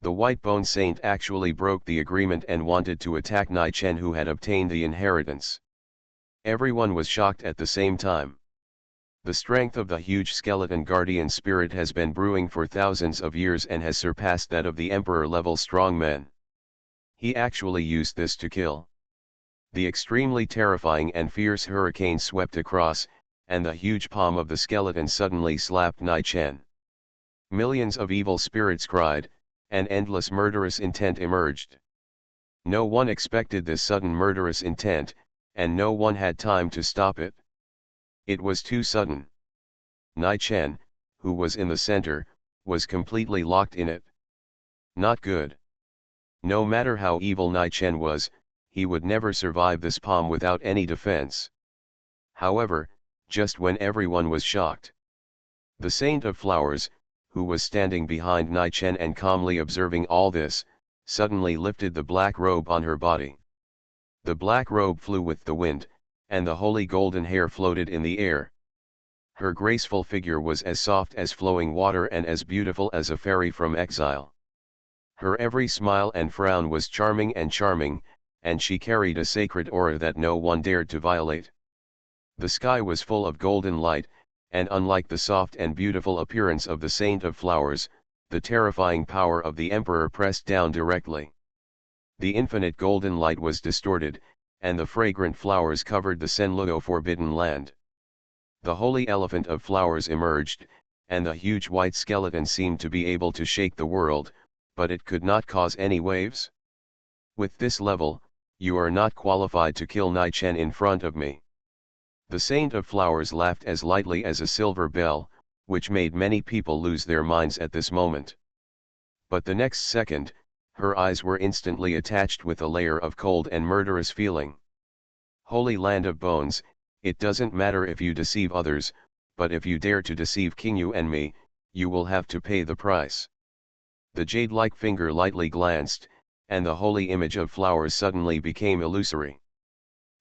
The white bone saint actually broke the agreement and wanted to attack Nai Chen, who had obtained the inheritance. Everyone was shocked at the same time. The strength of the huge skeleton guardian spirit has been brewing for thousands of years and has surpassed that of the emperor-level strongmen. He actually used this to kill. The extremely terrifying and fierce hurricane swept across, and the huge palm of the skeleton suddenly slapped Nai Chen. Millions of evil spirits cried, and endless murderous intent emerged. No one expected this sudden murderous intent, and no one had time to stop it. It was too sudden. Nai Chen, who was in the center, was completely locked in it. Not good. No matter how evil Nai Chen was, he would never survive this palm without any defense. However, just when everyone was shocked, the Saint of Flowers, who was standing behind Nai Chen and calmly observing all this, suddenly lifted the black robe on her body. The black robe flew with the wind, and the holy golden hair floated in the air. Her graceful figure was as soft as flowing water and as beautiful as a fairy from exile. Her every smile and frown was charming, and she carried a sacred aura that no one dared to violate. The sky was full of golden light, and unlike the soft and beautiful appearance of the Saint of Flowers, the terrifying power of the Emperor pressed down directly. The infinite golden light was distorted, and the fragrant flowers covered the Senluo forbidden land. The holy elephant of flowers emerged, and the huge white skeleton seemed to be able to shake the world, but it could not cause any waves. With this level, you are not qualified to kill Nai Chen in front of me. The Saint of Flowers laughed as lightly as a silver bell, which made many people lose their minds at this moment. But the next second, her eyes were instantly attached with a layer of cold and murderous feeling. Holy Land of Bones, it doesn't matter if you deceive others, but if you dare to deceive King Yu and me, you will have to pay the price. The jade-like finger lightly glanced, and the holy image of flowers suddenly became illusory.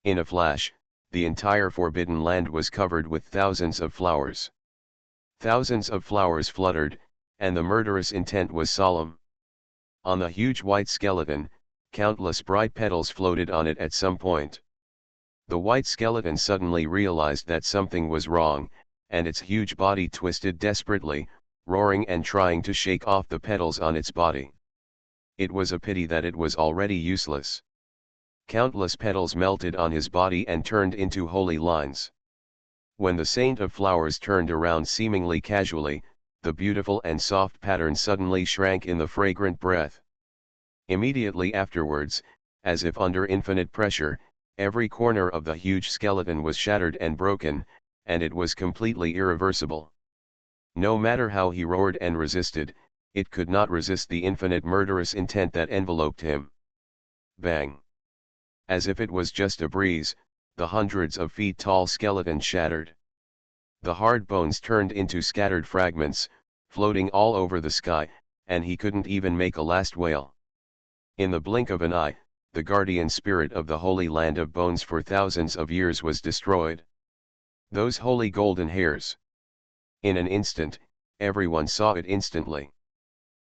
In a flash, the entire forbidden land was covered with thousands of flowers. Thousands of flowers fluttered, and the murderous intent was solemn. On the huge white skeleton, countless bright petals floated on it at some point. The white skeleton suddenly realized that something was wrong, and its huge body twisted desperately, roaring and trying to shake off the petals on its body. It was a pity that it was already useless. Countless petals melted on his body and turned into holy lines. When the Saint of Flowers turned around seemingly casually, the beautiful and soft pattern suddenly shrank in the fragrant breath. Immediately afterwards, as if under infinite pressure, every corner of the huge skeleton was shattered and broken, and it was completely irreversible. No matter how he roared and resisted, it could not resist the infinite murderous intent that enveloped him. Bang! As if it was just a breeze, the hundreds of feet tall skeleton shattered. The hard bones turned into scattered fragments, floating all over the sky, and he couldn't even make a last wail. In the blink of an eye, the guardian spirit of the holy land of bones for thousands of years was destroyed. Those holy golden hairs. In an instant, everyone saw it instantly.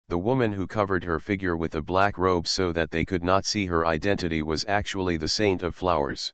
The woman who covered her figure with a black robe so that they could not see her identity was actually the Saint of Flowers.